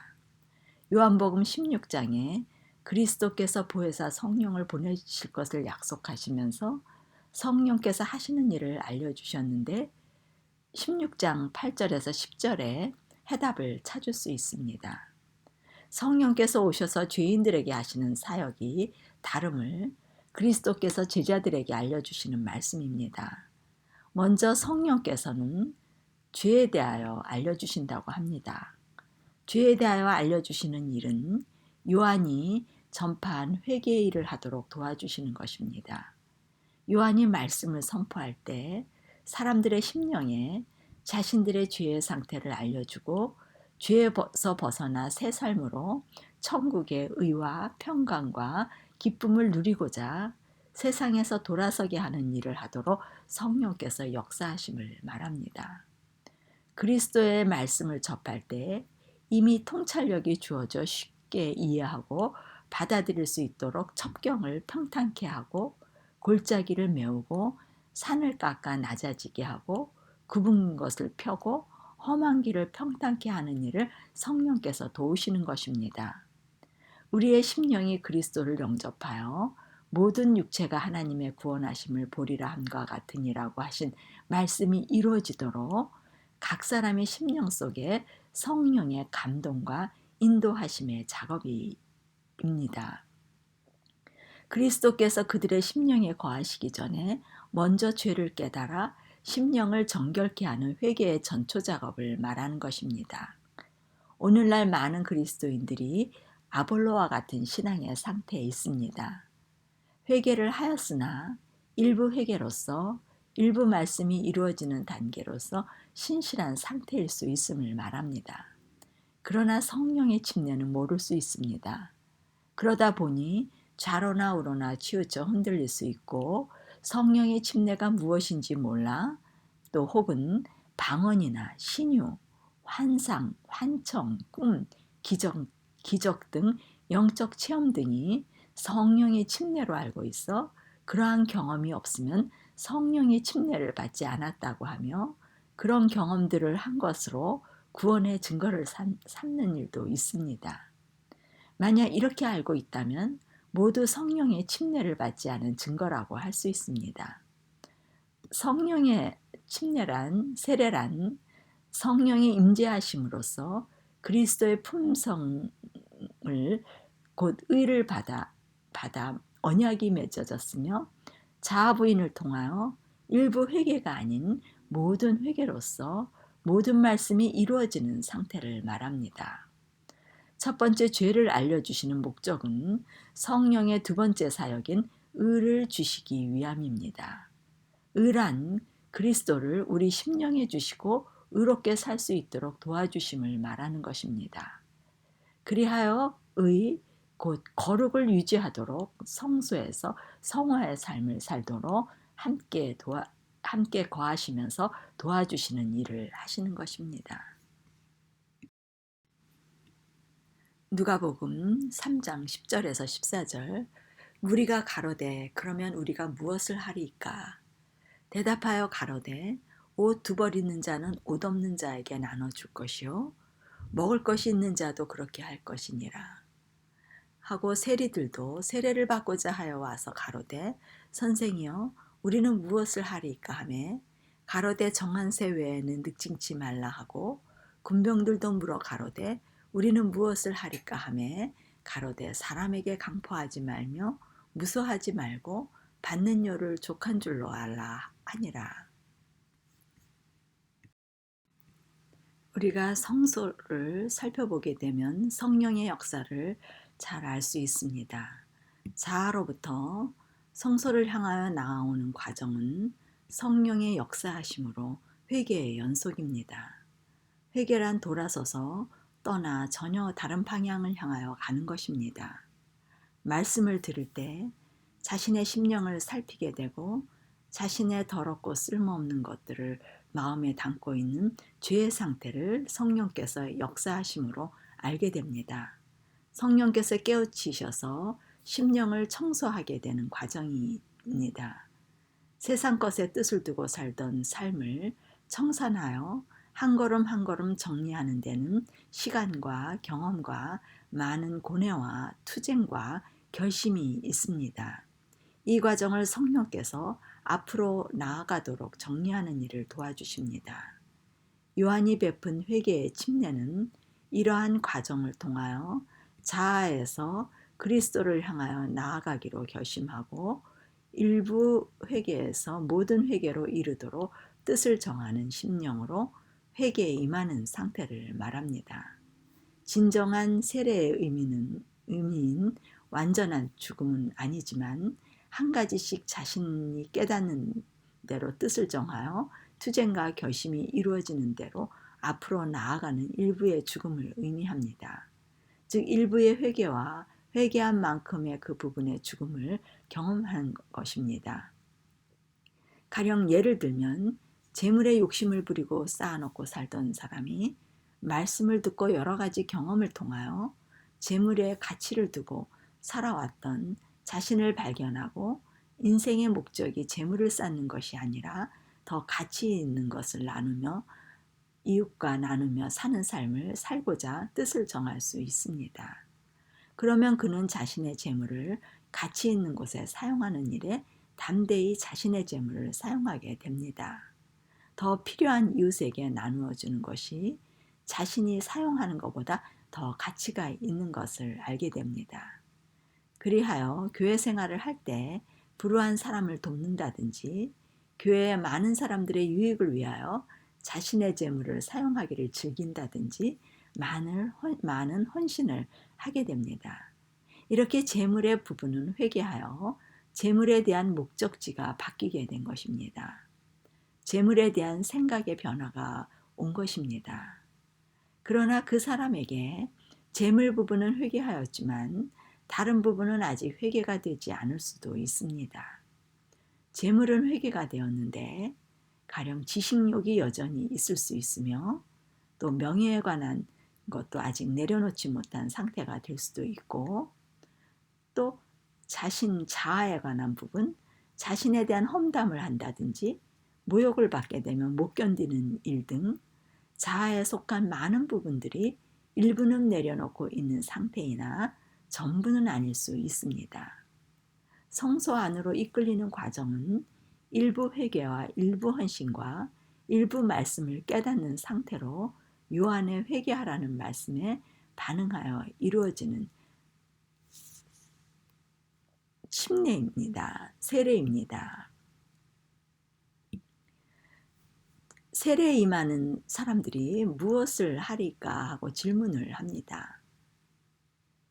요한복음 16장에 그리스도께서 보혜사 성령을 보내실 것을 약속하시면서 성령께서 하시는 일을 알려주셨는데 16장 8절에서 10절에 해답을 찾을 수 있습니다. 성령께서 오셔서 죄인들에게 하시는 사역이 다름을 그리스도께서 제자들에게 알려주시는 말씀입니다. 먼저 성령께서는 죄에 대하여 알려주신다고 합니다. 죄에 대하여 알려주시는 일은 요한이 전파한 회개의 일을 하도록 도와주시는 것입니다. 요한이 말씀을 선포할 때 사람들의 심령에 자신들의 죄의 상태를 알려주고 죄에서 벗어나 새 삶으로 천국의 의와 평강과 기쁨을 누리고자 세상에서 돌아서게 하는 일을 하도록 성령께서 역사하심을 말합니다. 그리스도의 말씀을 접할 때 이미 통찰력이 주어져 쉽게 이해하고 받아들일 수 있도록 첩경을 평탄케 하고 골짜기를 메우고 산을 깎아 낮아지게 하고 굽은 것을 펴고 험한 길을 평탄케 하는 일을 성령께서 도우시는 것입니다. 우리의 심령이 그리스도를 영접하여 모든 육체가 하나님의 구원하심을 보리라 함과 같으니라고 하신 말씀이 이루어지도록 각 사람의 심령 속에 성령의 감동과 인도하심의 작업입니다. 그리스도께서 그들의 심령에 거하시기 전에 먼저 죄를 깨달아 심령을 정결케 하는 회개의 전초 작업을 말하는 것입니다. 오늘날 많은 그리스도인들이 아볼로와 같은 신앙의 상태에 있습니다. 회개를 하였으나 일부 회개로서 일부 말씀이 이루어지는 단계로서 신실한 상태일 수 있음을 말합니다. 그러나 성령의 침례는 모를 수 있습니다. 그러다 보니 좌로나 우로나 치우쳐 흔들릴 수 있고 성령의 침례가 무엇인지 몰라 또 혹은 방언이나 신유, 환상, 환청, 꿈, 기적 등 영적 체험 등이 성령의 침례로 알고 있어 그러한 경험이 없으면 성령의 침례를 받지 않았다고 하며 그런 경험들을 한 것으로 구원의 증거를 삼는 일도 있습니다. 만약 이렇게 알고 있다면 모두 성령의 침례를 받지 않은 증거라고 할 수 있습니다. 성령의 침례란 세례란 성령의 임재하심으로써 그리스도의 품성을 곧 의를 받아 언약이 맺어졌으며 자아 부인을 통하여 일부 회개가 아닌 모든 회개로서 모든 말씀이 이루어지는 상태를 말합니다. 첫 번째 죄를 알려주시는 목적은 성령의 두 번째 사역인 의를 주시기 위함입니다. 의란 그리스도를 우리 심령에 주시고 의롭게 살 수 있도록 도와주심을 말하는 것입니다. 그리하여 의, 곧 거룩을 유지하도록 성소에서 성화의 삶을 살도록 함께 거하시면서 도와주시는 일을 하시는 것입니다. 누가복음 3장 10절에서 14절 무리가 가로되 그러면 우리가 무엇을 하리이까? 대답하여 가로되 옷 두 벌 있는 자는 옷 없는 자에게 나눠줄 것이요 먹을 것이 있는 자도 그렇게 할 것이니라 하고 세리들도 세례를 받고자 하여 와서 가로되 선생이여 우리는 무엇을 하리이까 하매 가로되 정한 새 외에는 늑징치 말라 하고 군병들도 물어 가로되 우리는 무엇을 하리까 하매 가로되 사람에게 강포하지 말며 무서하지 말고 받는 요를 족한 줄로 알라 하니라. 우리가 성소를 살펴보게 되면 성령의 역사를 잘 알 수 있습니다. 자아로부터 성소를 향하여 나아오는 과정은 성령의 역사하심으로 회개의 연속입니다. 회개란 돌아서서 떠나 전혀 다른 방향을 향하여 가는 것입니다. 말씀을 들을 때 자신의 심령을 살피게 되고 자신의 더럽고 쓸모없는 것들을 마음에 담고 있는 죄의 상태를 성령께서 역사하심으로 알게 됩니다. 성령께서 깨우치셔서 심령을 청소하게 되는 과정입니다. 세상 것에 뜻을 두고 살던 삶을 청산하여 한 걸음 한 걸음 정리하는 데는 시간과 경험과 많은 고뇌와 투쟁과 결심이 있습니다. 이 과정을 성령께서 앞으로 나아가도록 정리하는 일을 도와주십니다. 요한이 베푼 회개의 침례는 이러한 과정을 통하여 자아에서 그리스도를 향하여 나아가기로 결심하고 일부 회개에서 모든 회개로 이르도록 뜻을 정하는 심령으로 회개에 임하는 상태를 말합니다. 진정한 세례의 의미인 완전한 죽음은 아니지만 한 가지씩 자신이 깨닫는 대로 뜻을 정하여 투쟁과 결심이 이루어지는 대로 앞으로 나아가는 일부의 죽음을 의미합니다. 즉 일부의 회개와 회개한 만큼의 그 부분의 죽음을 경험하는 것입니다. 가령 예를 들면 재물에 욕심을 부리고 쌓아놓고 살던 사람이 말씀을 듣고 여러 가지 경험을 통하여 재물에 가치를 두고 살아왔던 자신을 발견하고 인생의 목적이 재물을 쌓는 것이 아니라 더 가치 있는 것을 나누며 이웃과 나누며 사는 삶을 살고자 뜻을 정할 수 있습니다. 그러면 그는 자신의 재물을 가치 있는 곳에 사용하는 일에 담대히 자신의 재물을 사용하게 됩니다. 더 필요한 이웃에게 나누어 주는 것이 자신이 사용하는 것보다 더 가치가 있는 것을 알게 됩니다. 그리하여 교회 생활을 할 때 불우한 사람을 돕는다든지 교회의 많은 사람들의 유익을 위하여 자신의 재물을 사용하기를 즐긴다든지 많은 헌신을 하게 됩니다. 이렇게 재물의 부분은 회개하여 재물에 대한 목적지가 바뀌게 된 것입니다. 재물에 대한 생각의 변화가 온 것입니다. 그러나 그 사람에게 재물 부분은 회개하였지만 다른 부분은 아직 회개가 되지 않을 수도 있습니다. 재물은 회개가 되었는데 가령 지식욕이 여전히 있을 수 있으며 또 명예에 관한 것도 아직 내려놓지 못한 상태가 될 수도 있고 또 자신 자아에 관한 부분, 자신에 대한 험담을 한다든지 모욕을 받게 되면 못 견디는 일 등 자아에 속한 많은 부분들이 일부는 내려놓고 있는 상태이나 전부는 아닐 수 있습니다. 성소 안으로 이끌리는 과정은 일부 회개와 일부 헌신과 일부 말씀을 깨닫는 상태로 요한의 회개하라는 말씀에 반응하여 이루어지는 침례입니다. 세례입니다. 세례에 임하는 사람들이 무엇을 하리까 하고 질문을 합니다.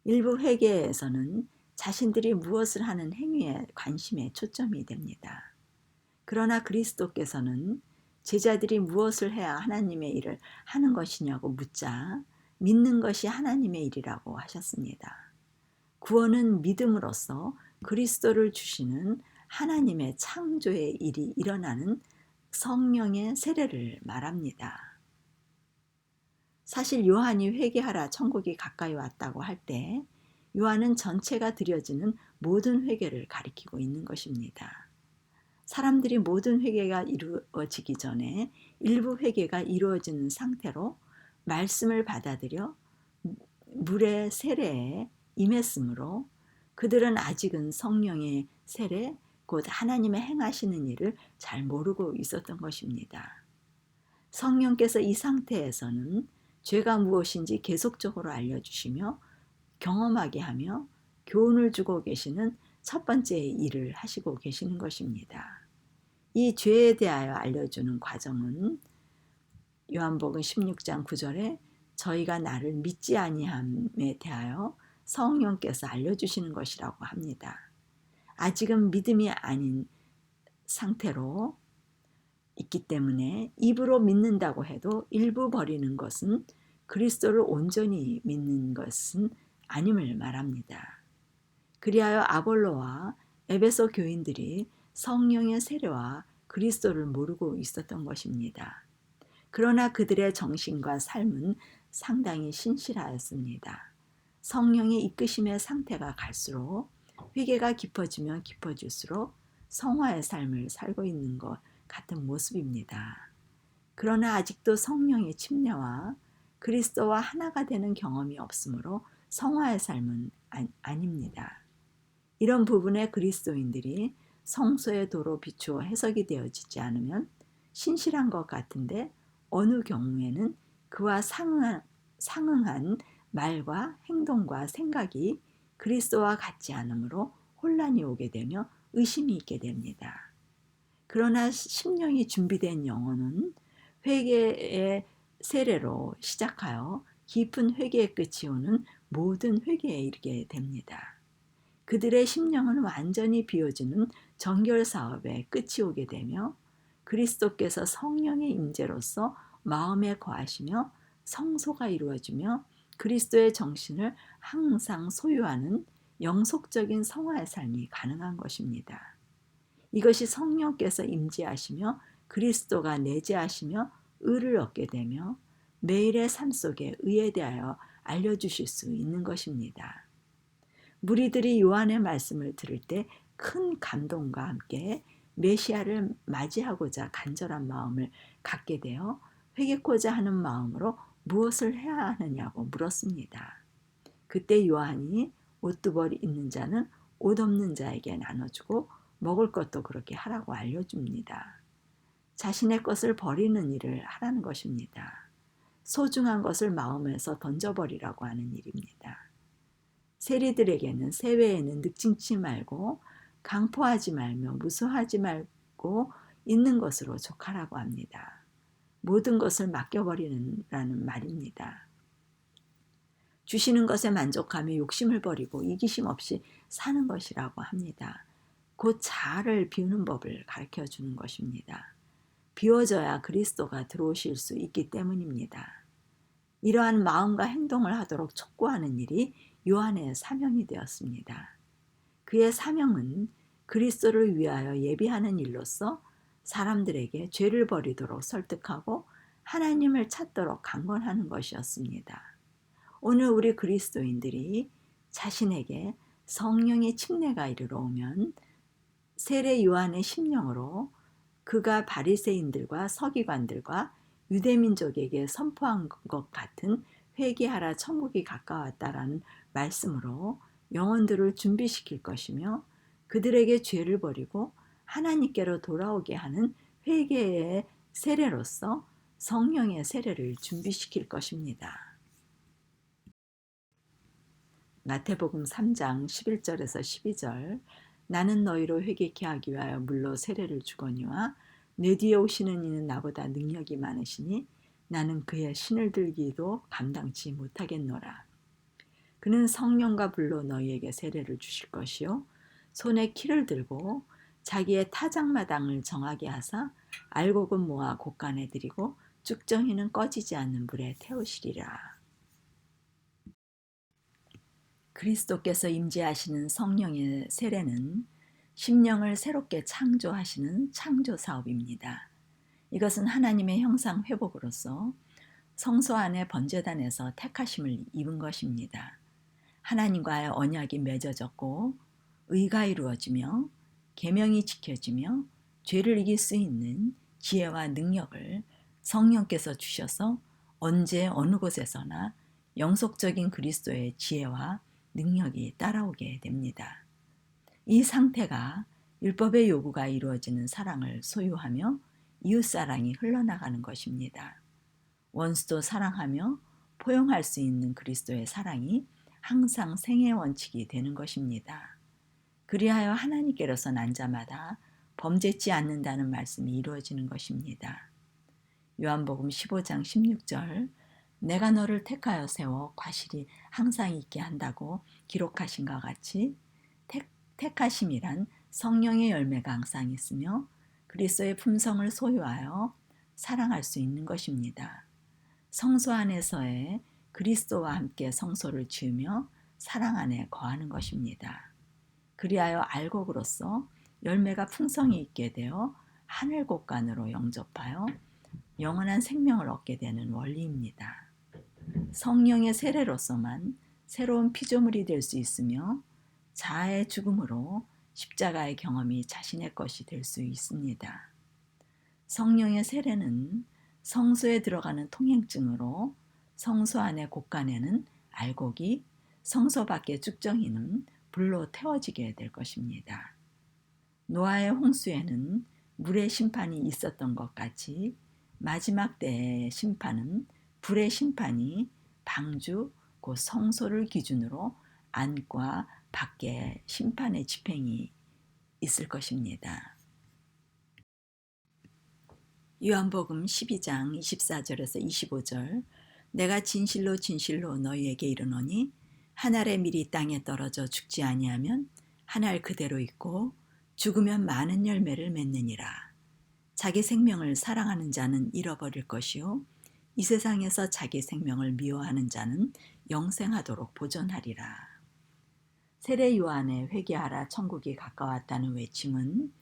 일부 회개에서는 자신들이 무엇을 하는 행위에 관심에 초점이 됩니다. 그러나 그리스도께서는 제자들이 무엇을 해야 하나님의 일을 하는 것이냐고 묻자 믿는 것이 하나님의 일이라고 하셨습니다. 구원은 믿음으로써 그리스도를 주시는 하나님의 창조의 일이 일어나는 성령의 세례를 말합니다. 사실 요한이 회개하라 천국이 가까이 왔다고 할 때 요한은 전체가 드려지는 모든 회개를 가리키고 있는 것입니다. 사람들이 모든 회개가 이루어지기 전에 일부 회개가 이루어지는 상태로 말씀을 받아들여 물의 세례에 임했으므로 그들은 아직은 성령의 세례, 곧 하나님의 행하시는 일을 잘 모르고 있었던 것입니다. 성령께서 이 상태에서는 죄가 무엇인지 계속적으로 알려주시며 경험하게 하며 교훈을 주고 계시는 첫 번째 일을 하시고 계시는 것입니다. 이 죄에 대하여 알려주는 과정은 요한복음 16장 9절에 저희가 나를 믿지 아니함에 대하여 성령께서 알려주시는 것이라고 합니다. 아직은 믿음이 아닌 상태로 있기 때문에 입으로 믿는다고 해도 일부 버리는 것은 그리스도를 온전히 믿는 것은 아님을 말합니다. 그리하여 아볼로와 에베소 교인들이 성령의 세례와 그리스도를 모르고 있었던 것입니다. 그러나 그들의 정신과 삶은 상당히 신실하였습니다. 성령의 이끄심의 상태가 갈수록 회개가 깊어지면 깊어질수록 성화의 삶을 살고 있는 것 같은 모습입니다. 그러나 아직도 성령의 침례와 그리스도와 하나가 되는 경험이 없으므로 성화의 삶은 아닙니다. 이런 부분에 그리스도인들이 성소의 도로 비추어 해석이 되어지지 않으면 신실한 것 같은데 어느 경우에는 그와 상응한 말과 행동과 생각이 그리스도와 같지 않으므로 혼란이 오게 되며 의심이 있게 됩니다. 그러나 심령이 준비된 영혼은 회개의 세례로 시작하여 깊은 회개의 끝이 오는 모든 회개에 이르게 됩니다. 그들의 심령은 완전히 비워지는 정결 사업에 끝이 오게 되며 그리스도께서 성령의 임재로서 마음에 거하시며 성소가 이루어지며 그리스도의 정신을 항상 소유하는 영속적인 성화의 삶이 가능한 것입니다. 이것이 성령께서 임재하시며 그리스도가 내재하시며 의를 얻게 되며 매일의 삶 속에 의에 대하여 알려주실 수 있는 것입니다. 무리들이 요한의 말씀을 들을 때 큰 감동과 함께 메시아를 맞이하고자 간절한 마음을 갖게 되어 회개코자 하는 마음으로 무엇을 해야 하느냐고 물었습니다. 그때 요한이 옷두벌 있는 자는 옷 없는 자에게 나눠주고 먹을 것도 그렇게 하라고 알려줍니다. 자신의 것을 버리는 일을 하라는 것입니다. 소중한 것을 마음에서 던져버리라고 하는 일입니다. 세리들에게는 세외에는 늑진치 말고 강포하지 말며 무수하지 말고 있는 것으로 족하라고 합니다. 모든 것을 맡겨버리라는 말입니다. 주시는 것에 만족하며 욕심을 버리고 이기심 없이 사는 것이라고 합니다. 곧 자아를 비우는 법을 가르쳐 주는 것입니다. 비워져야 그리스도가 들어오실 수 있기 때문입니다. 이러한 마음과 행동을 하도록 촉구하는 일이 요한의 사명이 되었습니다. 그의 사명은 그리스도를 위하여 예비하는 일로서 사람들에게 죄를 버리도록 설득하고 하나님을 찾도록 강권하는 것이었습니다. 오늘 우리 그리스도인들이 자신에게 성령의 침례가 이르러 오면 세례 요한의 심령으로 그가 바리새인들과 서기관들과 유대민족에게 선포한 것 같은 회개하라 천국이 가까웠다라는 말씀으로 영혼들을 준비시킬 것이며 그들에게 죄를 버리고 하나님께로 돌아오게 하는 회개의 세례로서 성령의 세례를 준비시킬 것입니다. 마태복음 3장 11절에서 12절 나는 너희로 회개케 하기 위하여 물로 세례를 주거니와 내 뒤에 오시는 이는 나보다 능력이 많으시니 나는 그의 신을 들기도 감당치 못하겠노라. 그는 성령과 불로 너희에게 세례를 주실 것이요 손에 키를 들고 자기의 타작마당을 정하게 하사 알곡은 모아 곳간에 들이고 쭉정이는 꺼지지 않는 불에 태우시리라. 그리스도께서 임재하시는 성령의 세례는 심령을 새롭게 창조하시는 창조 사업입니다. 이것은 하나님의 형상 회복으로서 성소 안의 번제단에서 택하심을 입은 것입니다. 하나님과의 언약이 맺어졌고 의가 이루어지며 계명이 지켜지며 죄를 이길 수 있는 지혜와 능력을 성령께서 주셔서 언제 어느 곳에서나 영속적인 그리스도의 지혜와 능력이 따라오게 됩니다. 이 상태가 율법의 요구가 이루어지는 사랑을 소유하며 이웃사랑이 흘러나가는 것입니다. 원수도 사랑하며 포용할 수 있는 그리스도의 사랑이 항상 생애 원칙이 되는 것입니다. 그리하여 하나님께로서 난 자마다 범죄치 않는다는 말씀이 이루어지는 것입니다. 요한복음 15장 16절 내가 너를 택하여 세워 과실이 항상 있게 한다고 기록하신 것 같이 택하심이란 성령의 열매가 항상 있으며 그리스도의 품성을 소유하여 사랑할 수 있는 것입니다. 성소 안에서의 그리스도와 함께 성소를 지으며 사랑 안에 거하는 것입니다. 그리하여 알곡으로서 열매가 풍성히 있게 되어 하늘 곳간으로 영접하여 영원한 생명을 얻게 되는 원리입니다. 성령의 세례로서만 새로운 피조물이 될 수 있으며 자아의 죽음으로 십자가의 경험이 자신의 것이 될 수 있습니다. 성령의 세례는 성소에 들어가는 통행증으로 성소 안의 곳간에는 알곡이 성소 밖의 쭉정이는 불로 태워지게 될 것입니다. 노아의 홍수에는 물의 심판이 있었던 것 같이 마지막 때의 심판은 불의 심판이 방주 곧 성소를 기준으로 안과 밖에 심판의 집행이 있을 것입니다. 요한복음 12장 24절에서 25절 내가 진실로 진실로 너희에게 이르노니 한 알의 밀이 땅에 떨어져 죽지 아니하면 한 알 그대로 있고 죽으면 많은 열매를 맺느니라. 자기 생명을 사랑하는 자는 잃어버릴 것이요 이 세상에서 자기 생명을 미워하는 자는 영생하도록 보존하리라. 세례 요한의 회개하라 천국이 가까웠다는 외침은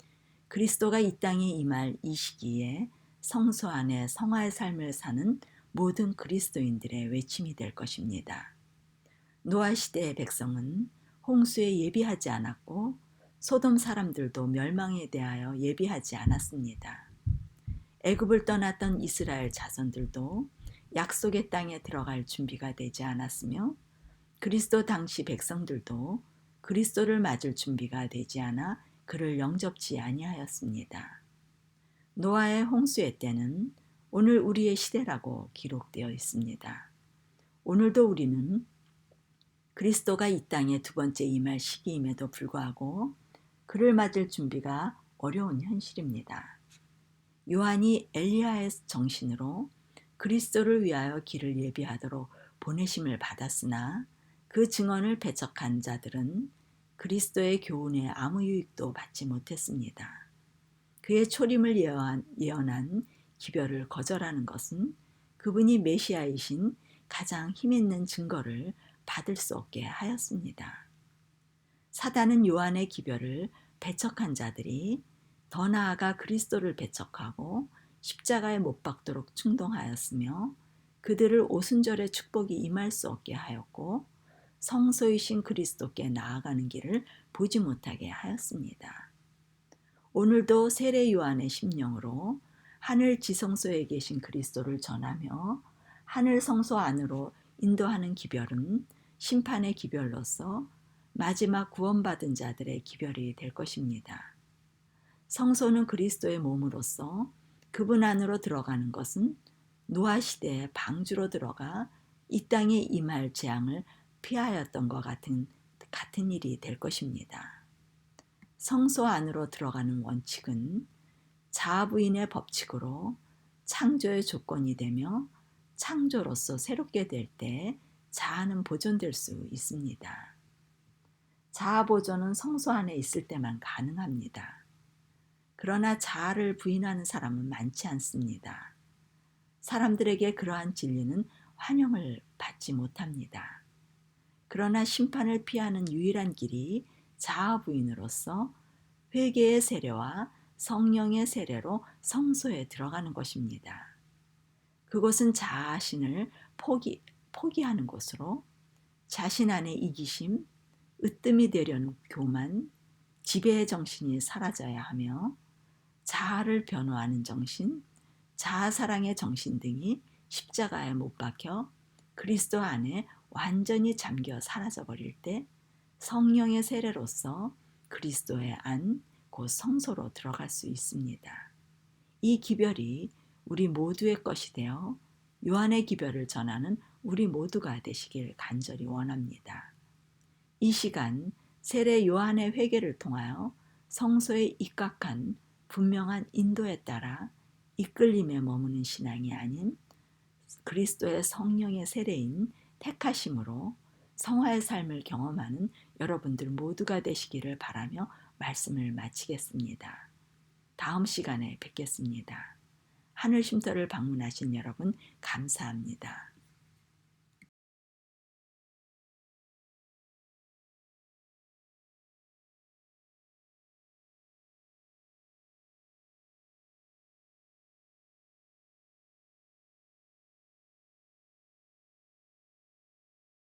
그리스도가 이 땅에 임할 이 시기에 성소 안에 성화의 삶을 사는 모든 그리스도인들의 외침이 될 것입니다. 노아 시대의 백성은 홍수에 예비하지 않았고 소돔 사람들도 멸망에 대하여 예비하지 않았습니다. 애굽을 떠났던 이스라엘 자손들도 약속의 땅에 들어갈 준비가 되지 않았으며 그리스도 당시 백성들도 그리스도를 맞을 준비가 되지 않아 그를 영접지 아니하였습니다. 노아의 홍수의 때는 오늘 우리의 시대라고 기록되어 있습니다. 오늘도 우리는 그리스도가 이 땅에 두 번째 임할 시기임에도 불구하고 그를 맞을 준비가 어려운 현실입니다. 요한이 엘리야의 정신으로 그리스도를 위하여 길을 예비하도록 보내심을 받았으나 그 증언을 배척한 자들은 그리스도의 교훈에 아무 유익도 받지 못했습니다. 그의 초림을 예언한 기별을 거절하는 것은 그분이 메시아이신 가장 힘있는 증거를 받을 수 없게 하였습니다. 사단은 요한의 기별을 배척한 자들이 더 나아가 그리스도를 배척하고 십자가에 못 박도록 충동하였으며 그들을 오순절의 축복이 임할 수 없게 하였고 성소이신 그리스도께 나아가는 길을 보지 못하게 하였습니다. 오늘도 세례 요한의 심령으로 하늘 지성소에 계신 그리스도를 전하며 하늘 성소 안으로 인도하는 기별은 심판의 기별로서 마지막 구원받은 자들의 기별이 될 것입니다. 성소는 그리스도의 몸으로서 그분 안으로 들어가는 것은 노아 시대의 방주로 들어가 이 땅에 임할 재앙을 피하였던 것 같은 일이 될 것입니다. 성소 안으로 들어가는 원칙은 자아부인의 법칙으로 창조의 조건이 되며 창조로서 새롭게 될 때 자아는 보존될 수 있습니다. 자아 보존은 성소 안에 있을 때만 가능합니다. 그러나 자아를 부인하는 사람은 많지 않습니다. 사람들에게 그러한 진리는 환영을 받지 못합니다. 그러나 심판을 피하는 유일한 길이 자아 부인으로서 회개의 세례와 성령의 세례로 성소에 들어가는 것입니다. 그곳은 자신을 포기하는 곳으로 자신 안의 이기심, 으뜸이 되려는 교만, 지배의 정신이 사라져야 하며 자아를 변호하는 정신, 자아사랑의 정신 등이 십자가에 못 박혀 그리스도 안에 완전히 잠겨 사라져버릴 때 성령의 세례로서 그리스도의 안, 곧 성소로 들어갈 수 있습니다. 이 기별이 우리 모두의 것이 되어 요한의 기별을 전하는 우리 모두가 되시길 간절히 원합니다. 이 시간 세례 요한의 회개를 통하여 성소에 입각한 분명한 인도에 따라 이끌림에 머무는 신앙이 아닌 그리스도의 성령의 세례인 택하심으로 성화의 삶을 경험하는 여러분들 모두가 되시기를 바라며 말씀을 마치겠습니다. 다음 시간에 뵙겠습니다. 하늘 쉼터를 방문하신 여러분 감사합니다.